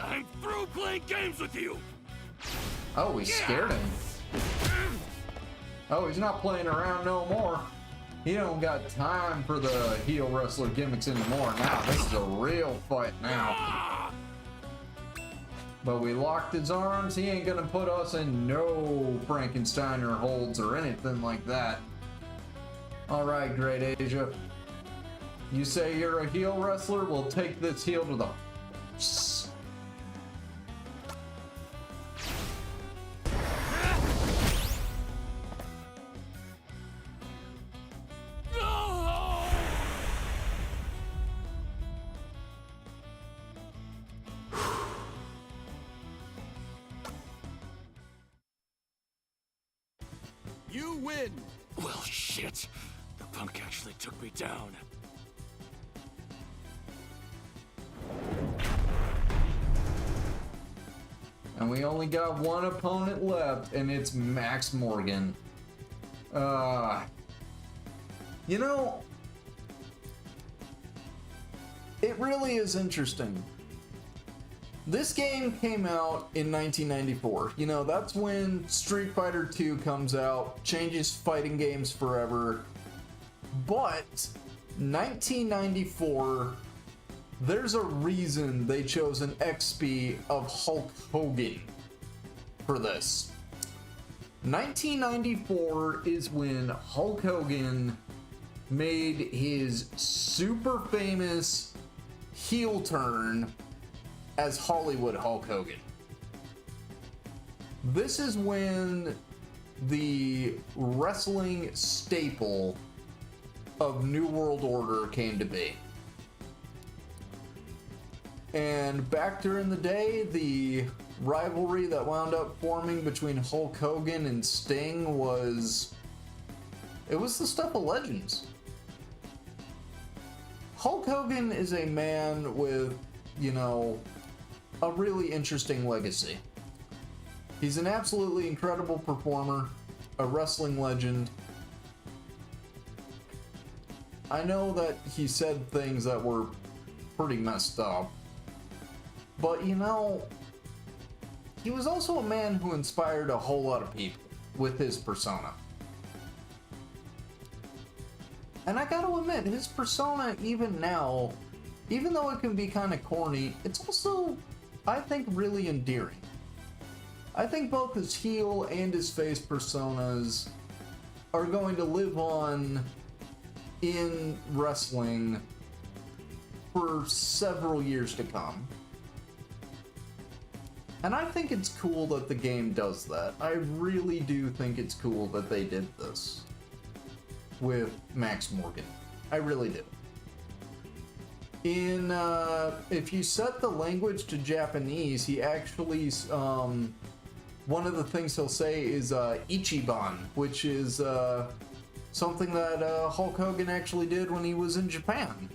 I'm through playing games with you! Oh, we scared him. Oh, he's not playing around no more. He don't got time for the heel wrestler gimmicks anymore. Now, this is a real fight now. But we locked his arms. He ain't gonna put us in no Frankensteiner holds or anything like that. Alright, Great Asia. You say you're a heel wrestler? We'll take this heel to the... You win! Well, shit. The punk actually took me down. And we only got one opponent left, and it's Max Morgan. You know, it really is interesting. This game came out in 1994. You know, that's when Street Fighter 2 comes out, changes fighting games forever. But 1994, there's a reason they chose an XP of Hulk Hogan for this. 1994 is when Hulk Hogan made his super famous heel turn as Hollywood Hulk Hogan. This is when the wrestling staple of New World Order came to be. And back during the day, the rivalry that wound up forming between Hulk Hogan and Sting was the stuff of legends. Hulk Hogan is a man with, you know, a really interesting legacy. He's an absolutely incredible performer, a wrestling legend. I know that he said things that were pretty messed up, but you know, he was also a man who inspired a whole lot of people with his persona. And I gotta admit, his persona, even now, even though it can be kind of corny, it's also, I think, really endearing. I think both his heel and his face personas are going to live on in wrestling for several years to come. And I think it's cool that the game does that. I really do think it's cool that they did this with Max Morgan. I really do. In if you set the language to Japanese, he actually one of the things he'll say is Ichiban, which is something that Hulk Hogan actually did when he was in Japan.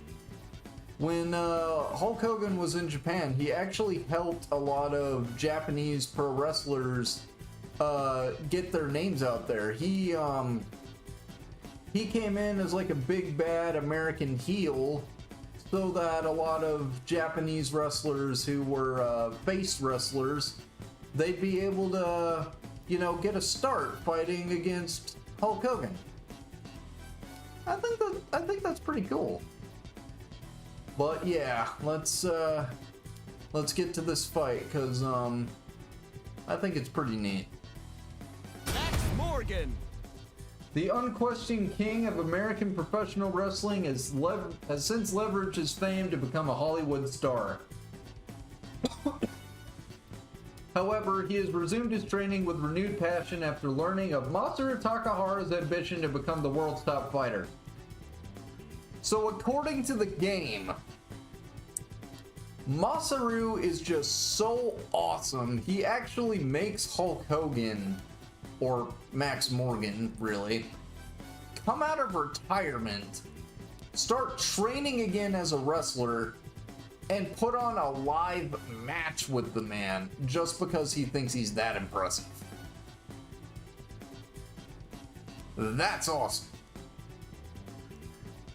When Hulk Hogan was in Japan, he actually helped a lot of Japanese pro wrestlers get their names out there. He came in as like a big bad American heel, so that a lot of Japanese wrestlers who were face wrestlers, they'd be able to, you know, get a start fighting against Hulk Hogan. I think that's pretty cool. But yeah, let's get to this fight, cause I think it's pretty neat. Max Morgan! The unquestioned king of American professional wrestling has since leveraged his fame to become a Hollywood star. However, he has resumed his training with renewed passion after learning of Masaru Takahara's ambition to become the world's top fighter. So according to the game, Masaru is just so awesome. He actually makes Hulk Hogan, or Max Morgan, really, come out of retirement, start training again as a wrestler, and put on a live match with the man just because he thinks he's that impressive. That's awesome.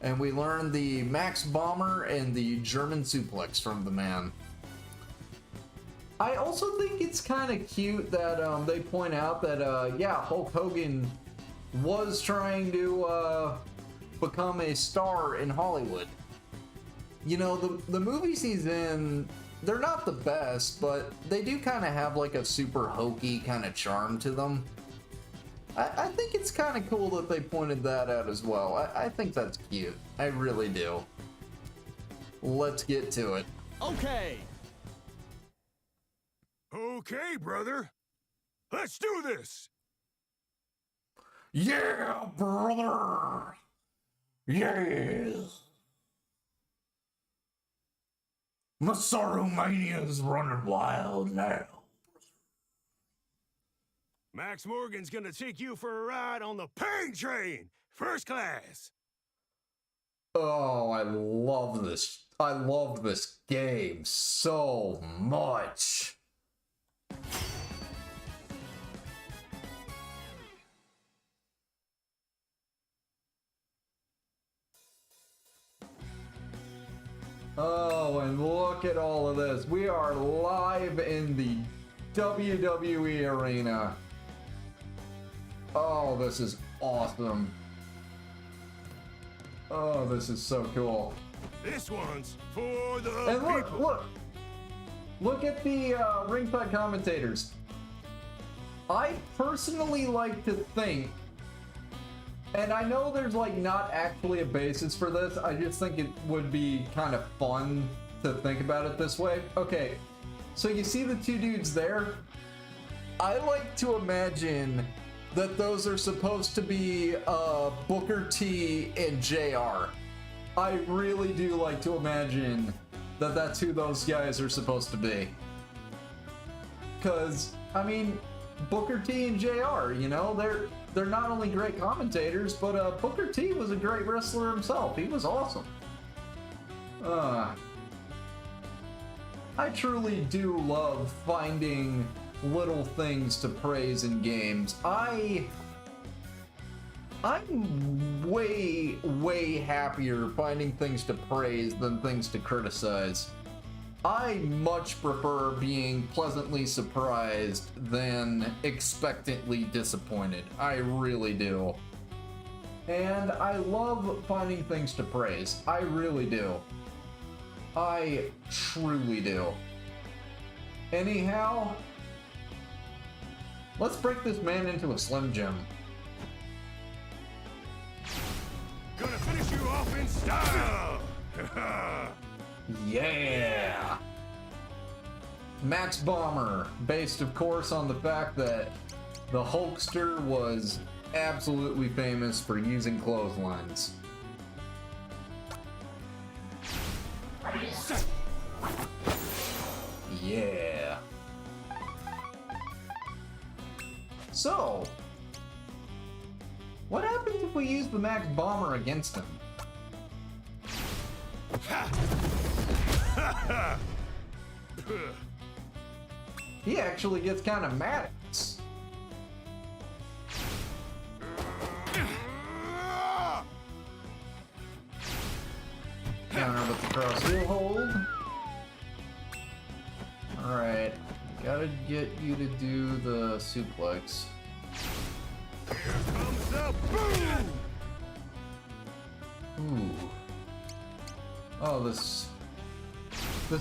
And we learned the Max Bomber and the German suplex from the man. I also think it's kind of cute that they point out that, yeah, Hulk Hogan was trying to become a star in Hollywood. You know, the movies he's in, they're not the best, but they do kind of have like a super hokey kind of charm to them. I think it's kind of cool that they pointed that out as well. I think that's cute. I really do. Let's get to it. Okay! Okay, brother. Let's do this. Yeah, brother! Yes! Masaru Mania is running wild now. Max Morgan's gonna take you for a ride on the pain train, first class. Oh, I love this. I love this game so much. Oh, and look at all of this. We are live in the WWE arena. Oh, this is awesome. Oh, this is so cool. This one's for the And look, people. look at the ringside commentators. I personally like to think, and I know there's like not actually a basis for this, I just think it would be kind of fun to think about it this way. Okay, so you see the two dudes there? I like to imagine that those are supposed to be Booker T and JR. I really do like to imagine that that's who those guys are supposed to be. Cause, I mean, Booker T and JR, you know, they're not only great commentators, but Booker T was a great wrestler himself. He was awesome. I truly do love finding little things to praise in games. I'm way happier finding things to praise than things to criticize. I much prefer being pleasantly surprised than expectantly disappointed. I really do. And I love finding things to praise. I really do. I truly do. Anyhow, let's break this man into a Slim Jim. Gonna finish you off in style. Yeah! Max Bomber, based of course on the fact that the Hulkster was absolutely famous for using clotheslines. Yeah. So, what happens if we use the Max Bomber against him? He actually gets kind of mad at us. Counter with the cross heel hold. Alright, gotta get you to do the suplex. Here comes the boom! Ooh. Oh, this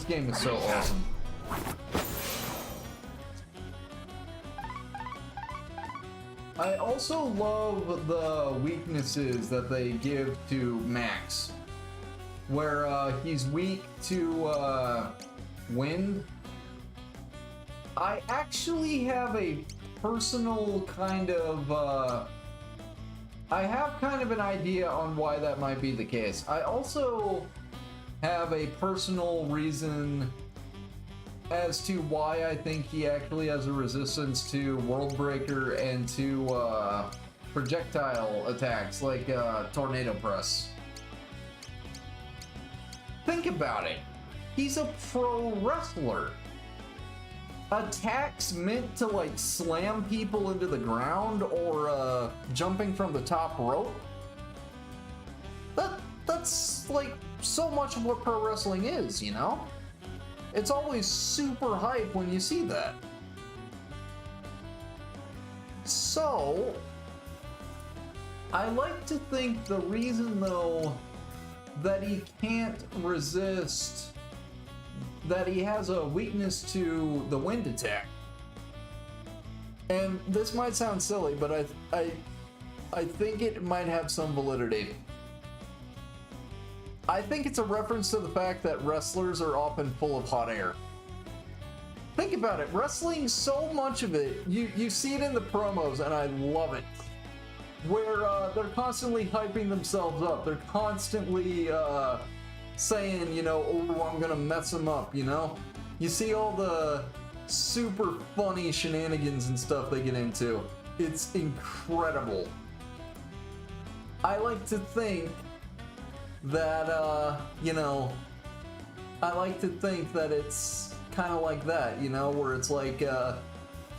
game is so awesome. I also love the weaknesses that they give to Max, where he's weak to wind. I actually have a personal kind of I have kind of an idea on why that might be the case. I also have a personal reason as to why I think he actually has a resistance to World Breaker and to projectile attacks like Tornado Press. Think about it. He's a pro wrestler. Attacks meant to like slam people into the ground or jumping from the top rope. That's like so much of what pro wrestling is, you know? It's always super hype when you see that. So, I like to think the reason though that he can't resist, that he has a weakness to the wind attack. And this might sound silly, but I think it might have some validity. I think it's a reference to the fact that wrestlers are often full of hot air. Think about it, wrestling, so much of it, you see it in the promos, and I love it. Where they're constantly hyping themselves up. They're constantly saying, you know, oh, I'm gonna mess them up, you know? You see all the super funny shenanigans and stuff they get into. It's incredible. I like to think that, you know, I like to think that it's kind of like that, you know, where it's like,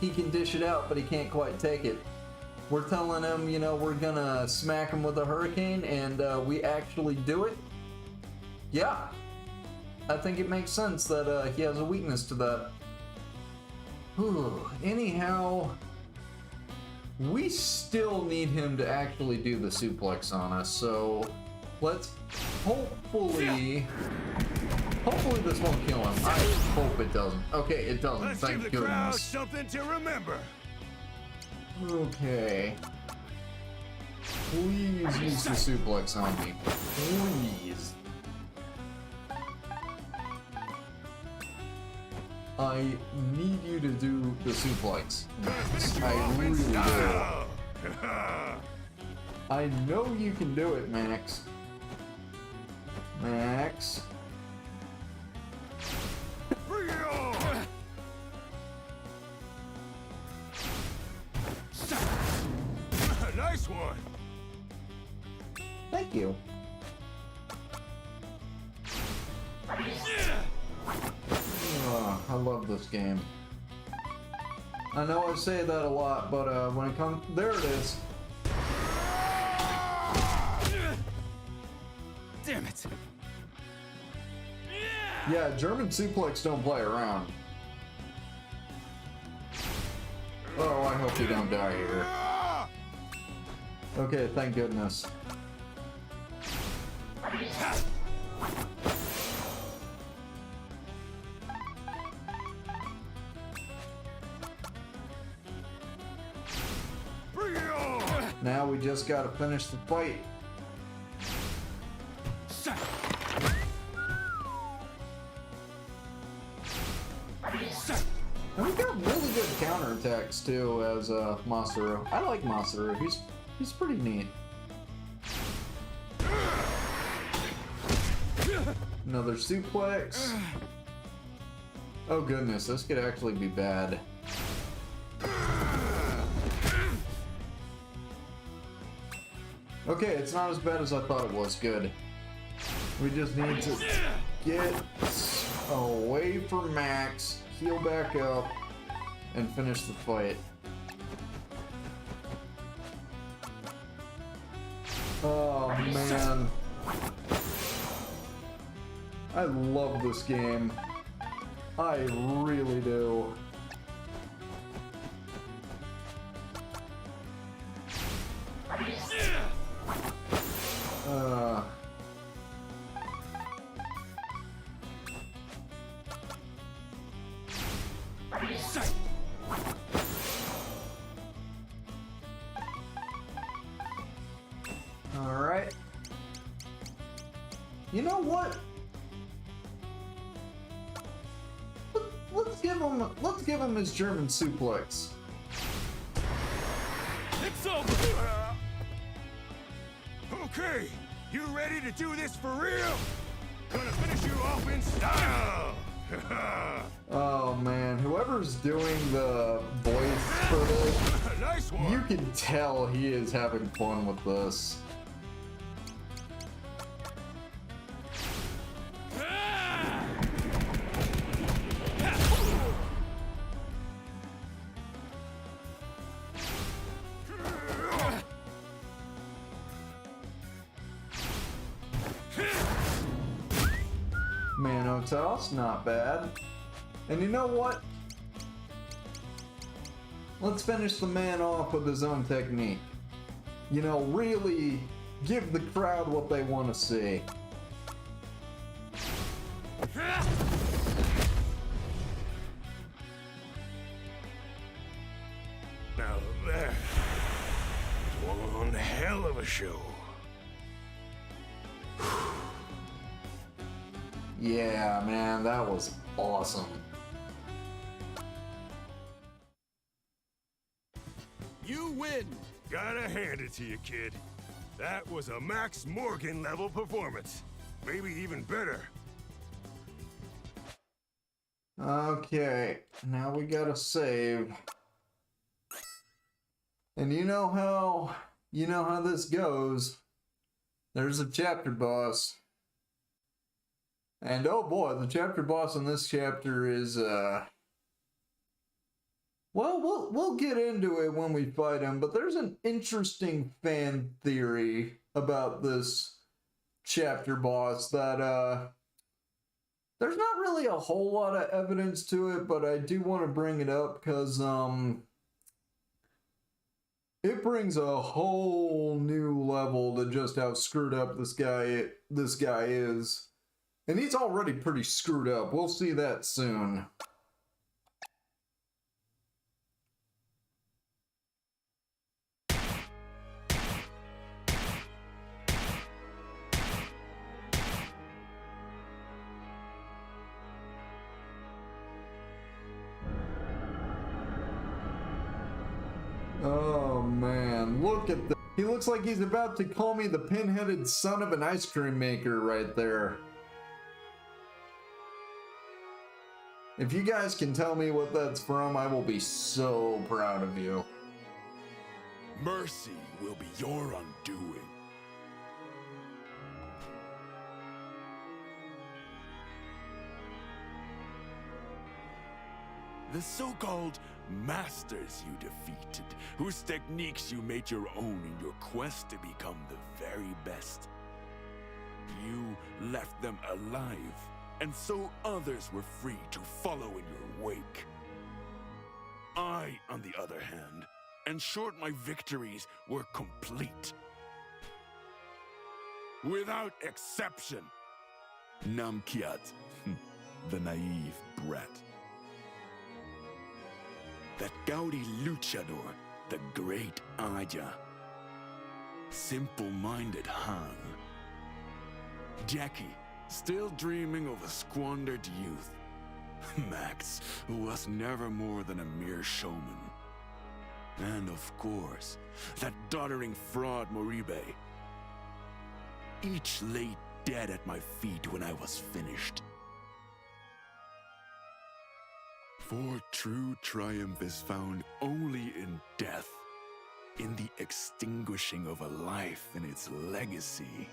he can dish it out, but he can't quite take it. We're telling him, you know, we're gonna smack him with a hurricane, and we actually do it. Yeah, I think it makes sense that he has a weakness to that. Whew. Anyhow, we still need him to actually do the suplex on us, so let's hopefully this won't kill him. I hope it doesn't. Okay, it doesn't. Let's Thank give the crowd goodness. something to remember. Okay. Please use the suplex on me. Please. I need you to do the suplex. I really do. I know you can do it, Max. Max. Bring it on! Nice one! Thank you. Oh, I love this game. I know I say that a lot, but when it comes, there it is. Damn it! Yeah, German suplex don't play around. Oh, I hope you don't die here. Okay, thank goodness. Bring it on! Now we just gotta finish the fight. counterattacks too as Masaru. I like Masaru. He's pretty neat. Another suplex. Oh goodness, this could actually be bad. Okay, it's not as bad as I thought it was. Good. We just need to get away from Max, heal back up, and finish the fight. Oh man. I love this game. I really do. Alright. You know what? Let's give him his German suplex. It's over! Okay, you ready to do this for real? Gonna finish you off in style! Oh man, whoever's doing the voice for this, Nice one! you can tell he is having fun with this. Man, toss, not bad. And you know what? Let's finish the man off with his own technique. You know, really give the crowd what they want to see. Now there was one hell of a show. Yeah, man, that was awesome. You win! Gotta hand it to you, kid. That was a Max Morgan level performance. Maybe even better. Okay, now we gotta save. And you know how this goes. There's a chapter boss. And oh boy, the chapter boss in this chapter is well, we'll get into it when we fight him, but there's an interesting fan theory about this chapter boss that there's not really a whole lot of evidence to it, but I do want to bring it up because it brings a whole new level to just how screwed up this guy is. And he's already pretty screwed up. We'll see that soon. Oh man, look at that. He looks like he's about to call me the pin-headed son of an ice cream maker right there. If you guys can tell me what that's from, I will be so proud of you. Mercy will be your undoing. The so-called masters you defeated, whose techniques you made your own in your quest to become the very best. You left them alive, and so others were free to follow in your wake. I, on the other hand, ensured my victories were complete. Without exception. Namkiat, the naive brat. That gaudy luchador, the great Aya. Simple-minded Han. Jackie, still dreaming of a squandered youth. Max was never more than a mere showman. And of course, that doddering fraud Moribe. Each lay dead at my feet when I was finished. For true triumph is found only in death, in the extinguishing of a life and its legacy.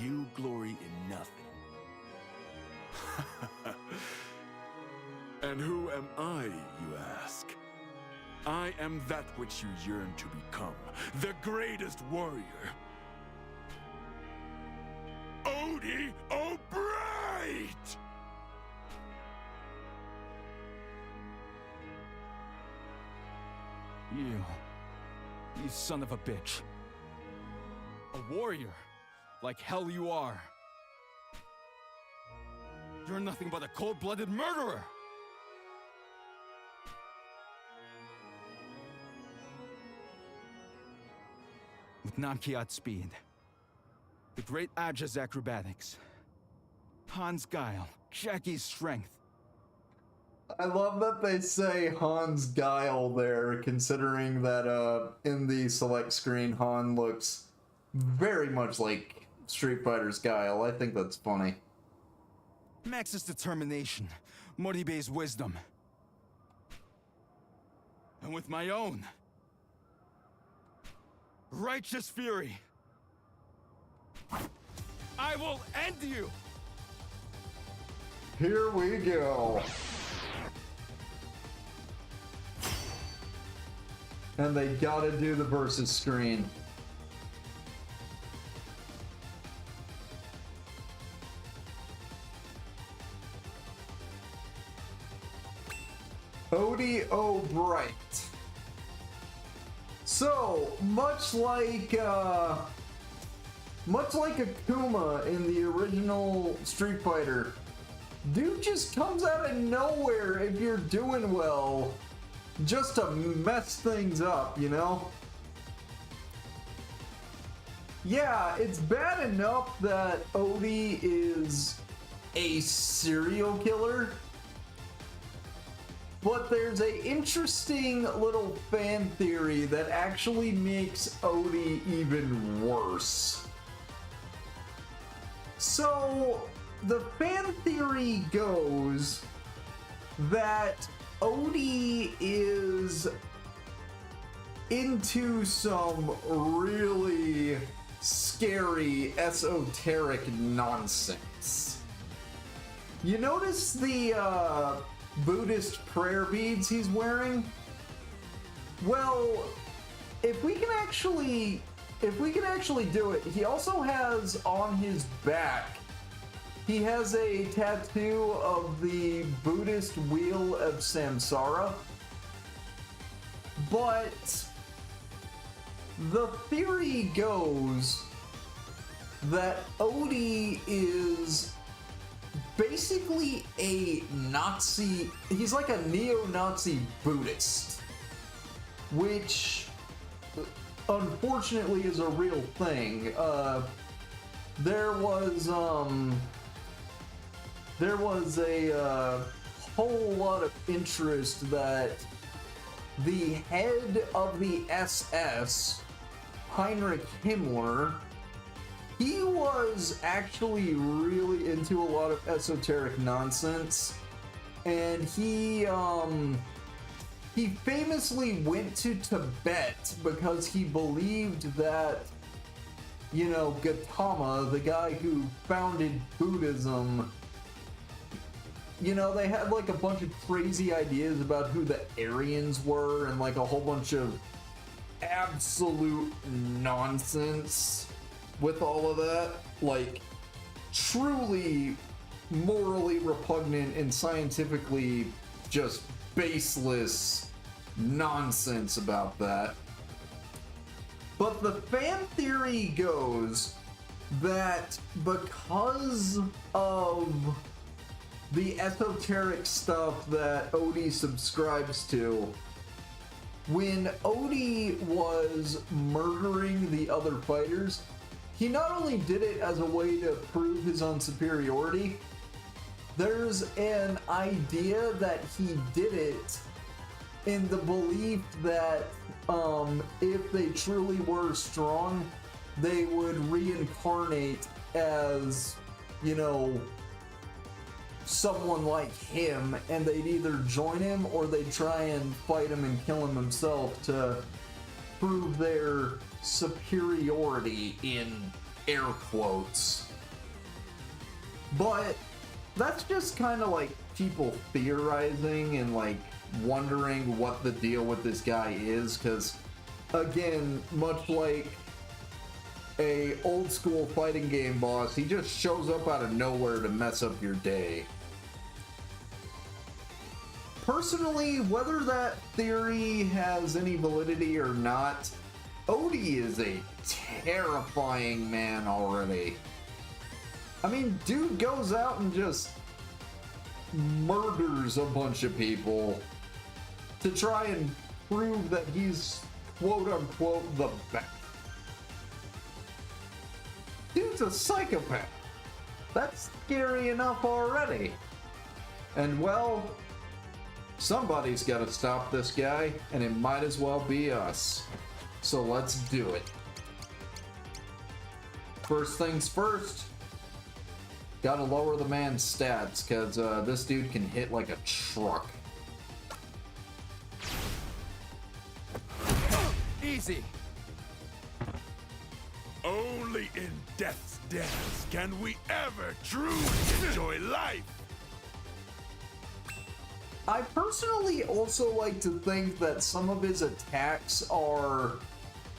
You glory in nothing. And who am I, you ask? I am that which you yearn to become, the greatest warrior. Odie O'Bright! You son of a bitch. A warrior, like hell you are. You're nothing but a cold-blooded murderer! With Namkiat's speed, the great Aja's acrobatics, Han's guile, Jackie's strength. I love that they say Han's guile there, considering that in the select screen Han looks very much like Street Fighter's guile. I think that's funny. Max's determination, Moribe's wisdom. And with my own righteous fury, I will end you! Here we go. And they gotta do the versus screen. Odie O'Bright. So, much like Akuma in the original Street Fighter, dude just comes out of nowhere if you're doing well, just to mess things up, you know? Yeah, it's bad enough that Odie is a serial killer, but there's a interesting little fan theory that actually makes Odie even worse. So, the fan theory goes that Odie is into some really scary esoteric nonsense. You notice the Buddhist prayer beads he's wearing? Well, if we can actually do it, he also has on his back, he has a tattoo of the Buddhist wheel of samsara. But the theory goes that Odie is basically a Nazi, he's like a neo-Nazi Buddhist, which unfortunately is a real thing. There was a whole lot of interest that the head of the SS, Heinrich Himmler, he was actually really into a lot of esoteric nonsense, and he famously went to Tibet because he believed that, you know, Gautama, the guy who founded Buddhism, you know, they had like a bunch of crazy ideas about who the Aryans were and like a whole bunch of absolute nonsense with all of that. Like, truly morally repugnant and scientifically just baseless nonsense about that. But the fan theory goes that because of the esoteric stuff that Odie subscribes to, when Odie was murdering the other fighters, he not only did it as a way to prove his own superiority, there's an idea that he did it in the belief that if they truly were strong, they would reincarnate as, you know, someone like him, and they'd either join him or they'd try and fight him and kill him himself to prove their superiority in air quotes. But that's just kind of like people theorizing and like wondering what the deal with this guy is, because again, much like a old school fighting game boss, he just shows up out of nowhere to mess up your day. Personally, whether that theory has any validity or not, Odie is a terrifying man already. I mean, dude goes out and just murders a bunch of people to try and prove that he's quote-unquote the best. Dude's a psychopath. That's scary enough already. And well, somebody's got to stop this guy, and it might as well be us. So let's do it. First things first, gotta lower the man's stats, because this dude can hit like a truck. Easy. Only in death's dance can we ever truly enjoy life. I personally also like to think that some of his attacks are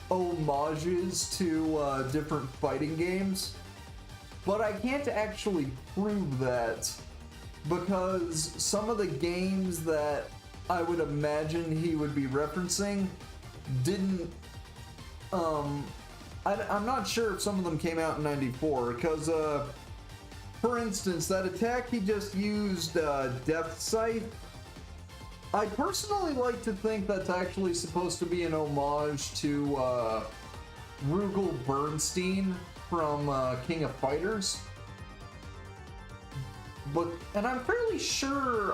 homages to different fighting games, but I can't actually prove that, because some of the games that I would imagine he would be referencing didn't, I'm not sure if some of them came out in 94, because, for instance, that attack he just used, Death Scythe, I personally like to think that's actually supposed to be an homage to, Rugal Bernstein from, King of Fighters. But, and I'm fairly sure,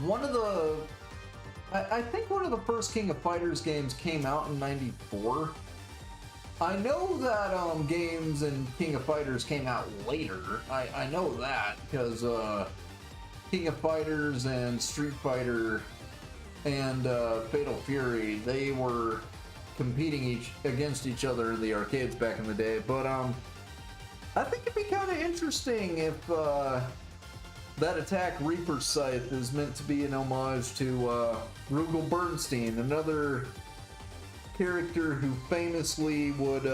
one of the, I think one of the first King of Fighters games came out in 94. I know that games in King of Fighters came out later. I know that because King of Fighters and Street Fighter and Fatal Fury, they were competing against each other in the arcades back in the day. But I think it'd be kind of interesting if that attack, Reaper Scythe, is meant to be an homage to Rugal Bernstein, another character who famously would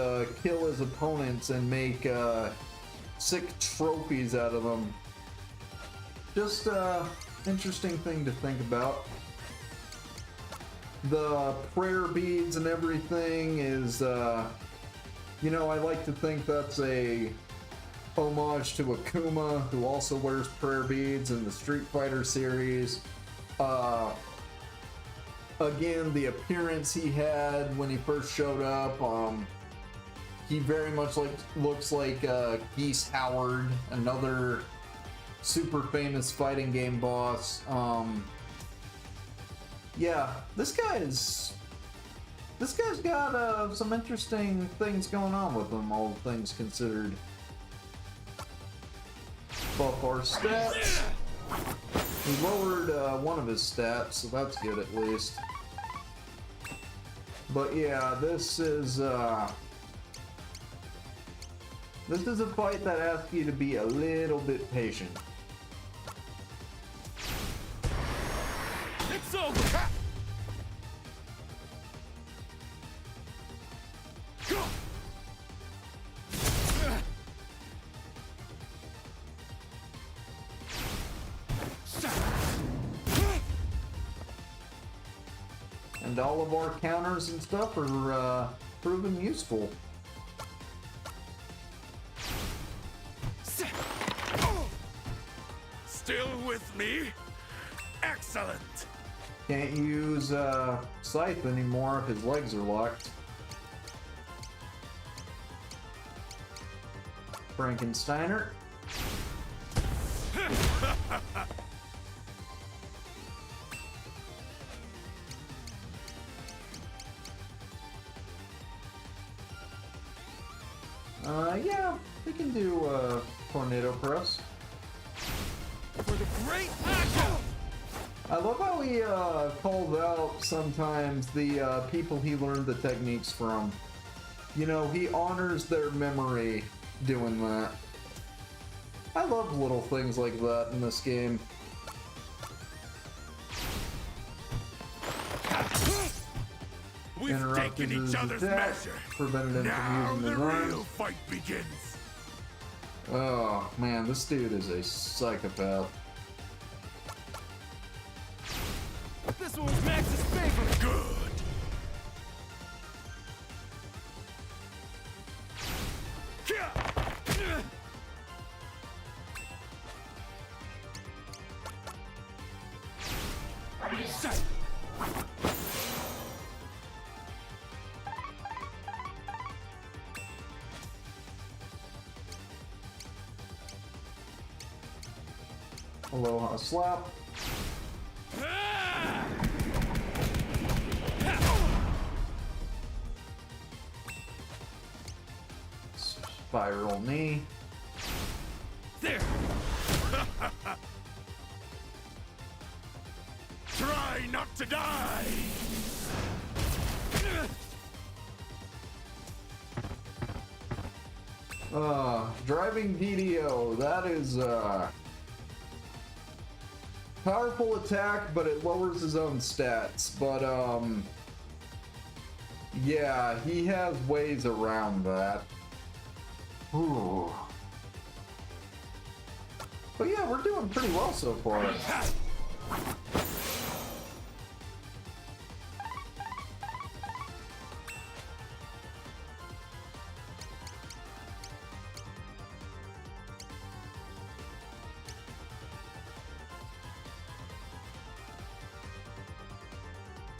kill his opponents and make sick trophies out of them. Just interesting thing to think about. The prayer beads and everything is, you know, I like to think that's a homage to Akuma, who also wears prayer beads in the Street Fighter series. Again, the appearance he had when he first showed up, he very much looks like Geese Howard, another super famous fighting game boss. Yeah, this guy's got some interesting things going on with him, all things considered. Buff our stats. He lowered one of his stats, so that's good at least. But yeah, this is a fight that asks you to be a little bit patient. It's over! And all of our counters and stuff are proven useful. Still with me? Excellent! Can't use Scythe anymore if his legs are locked. Frankensteiner. Yeah, we can do tornado press. For the great action! I love how he calls out sometimes the people he learned the techniques from. You know, he honors their memory doing that. I love little things like that in this game. We've taken each other's measure. Prevented him Now from the using his real arms. fight begins. Oh man, this dude is a psychopath. This one was Max's favorite! Good. Aloha slap. Spiral knee. There. Try not to die. Driving PDO. That is powerful attack, but it lowers his own stats. But yeah, he has ways around that. Ooh. But yeah, we're doing pretty well so far.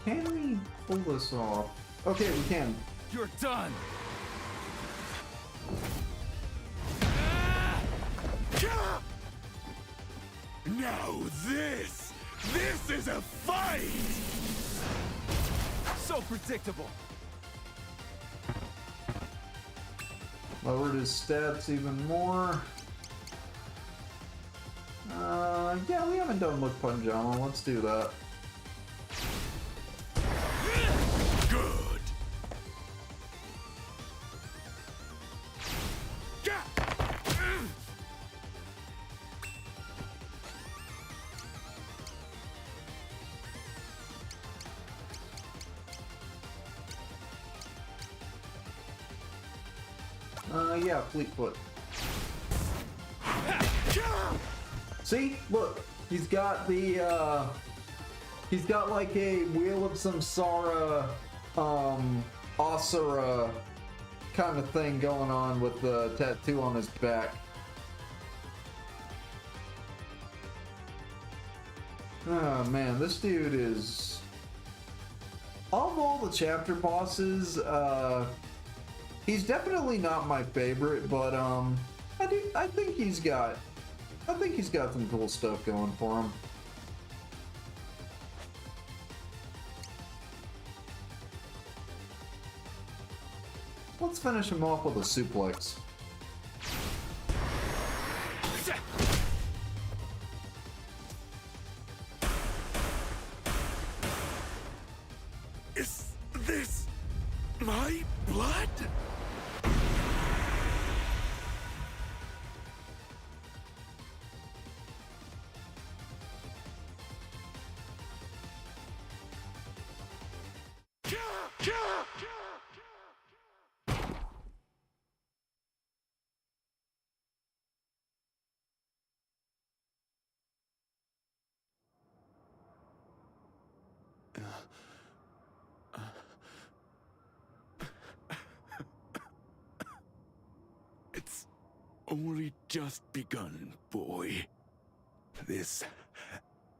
Can we pull this off? Okay, we can. You're done! Now this is a fight! So predictable! Lowered his stats even more. Yeah, we haven't done Look Punjama. Let's do that. Good. Yeah, Fleetfoot. See? Look, he's got the, he's got like a Wheel of Samsara, Asura kind of thing going on with the tattoo on his back. Oh man, this dude is... Of all the chapter bosses, he's definitely not my favorite, but I think he's got some cool stuff going for him. Let's finish him off with a suplex. Is this my blood? It's only just begun, boy. This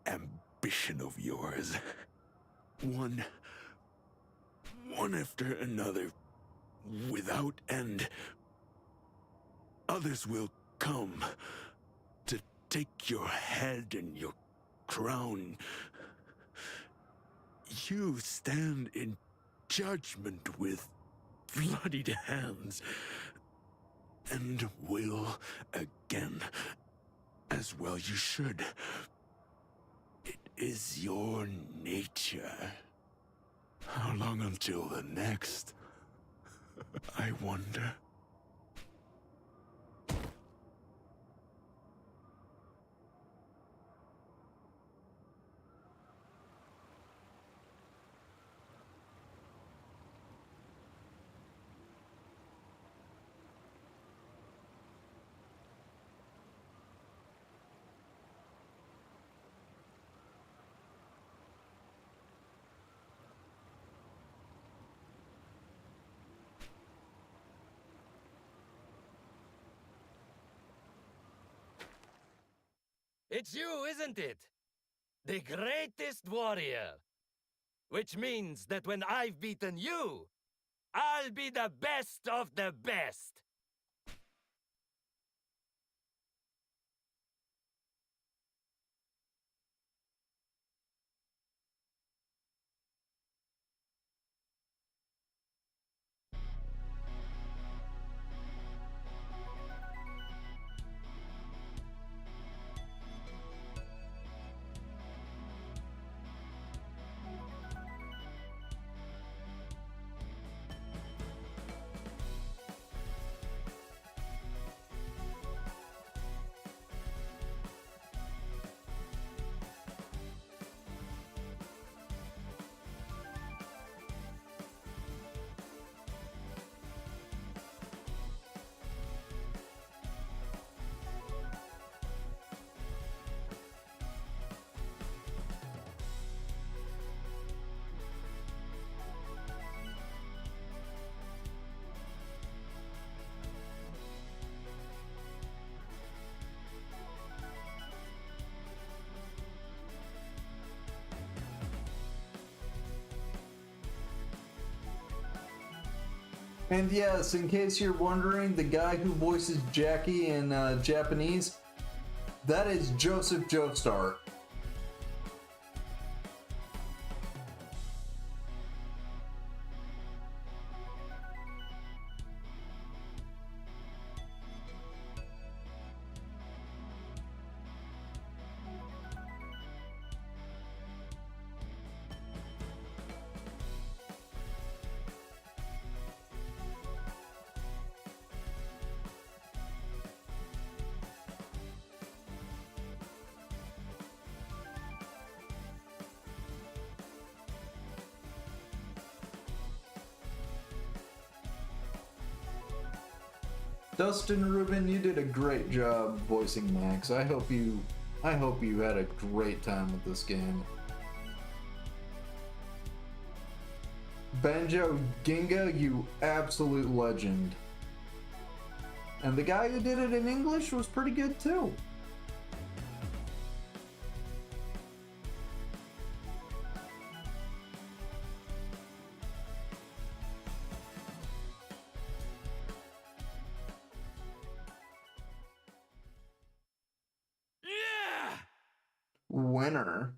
ambition of yours. One after another, without end. Others will come to take your head and your crown. You stand in judgment with bloodied hands, and will again, as well you should. It is your nature. How long until the next? I wonder. It's you, isn't it? The greatest warrior. Which means that when I've beaten you, I'll be the best of the best. And yes, in case you're wondering, the guy who voices Jackie in Japanese, that is Joseph Joestar. Dustin Rubin, you did a great job voicing Max. I hope you had a great time with this game. Banjo Ginga, you absolute legend. And the guy who did it in English was pretty good too. Yeah! Winner.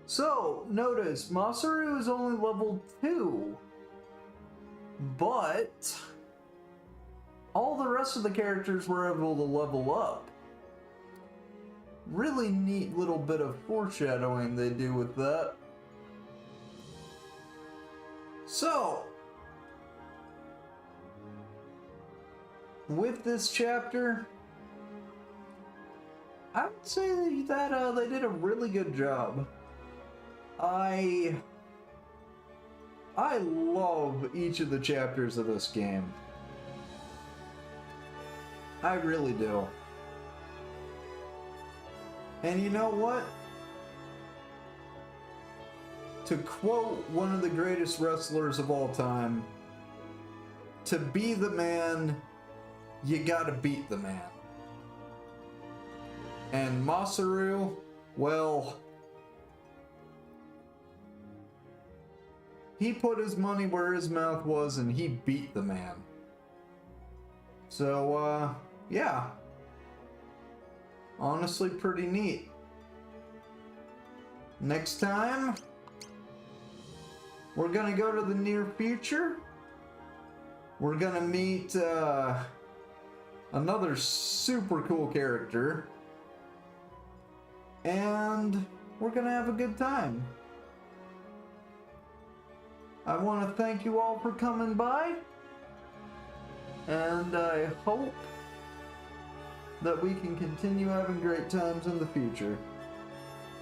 So, notice, Masaru is only level 2, but all the rest of the characters were able to level up. Really neat little bit of foreshadowing they do with that. So, with this chapter, I would say that they did a really good job. I I love each of the chapters of this game. I really do. And you know what? To quote one of the greatest wrestlers of all time, to be the man, you gotta beat the man. And Masaru, well, he put his money where his mouth was and he beat the man. So, yeah. Honestly, pretty neat. Next time, we're gonna go to the near future. We're gonna meet another super cool character. And we're gonna have a good time. I want to thank you all for coming by. And I hope that we can continue having great times in the future.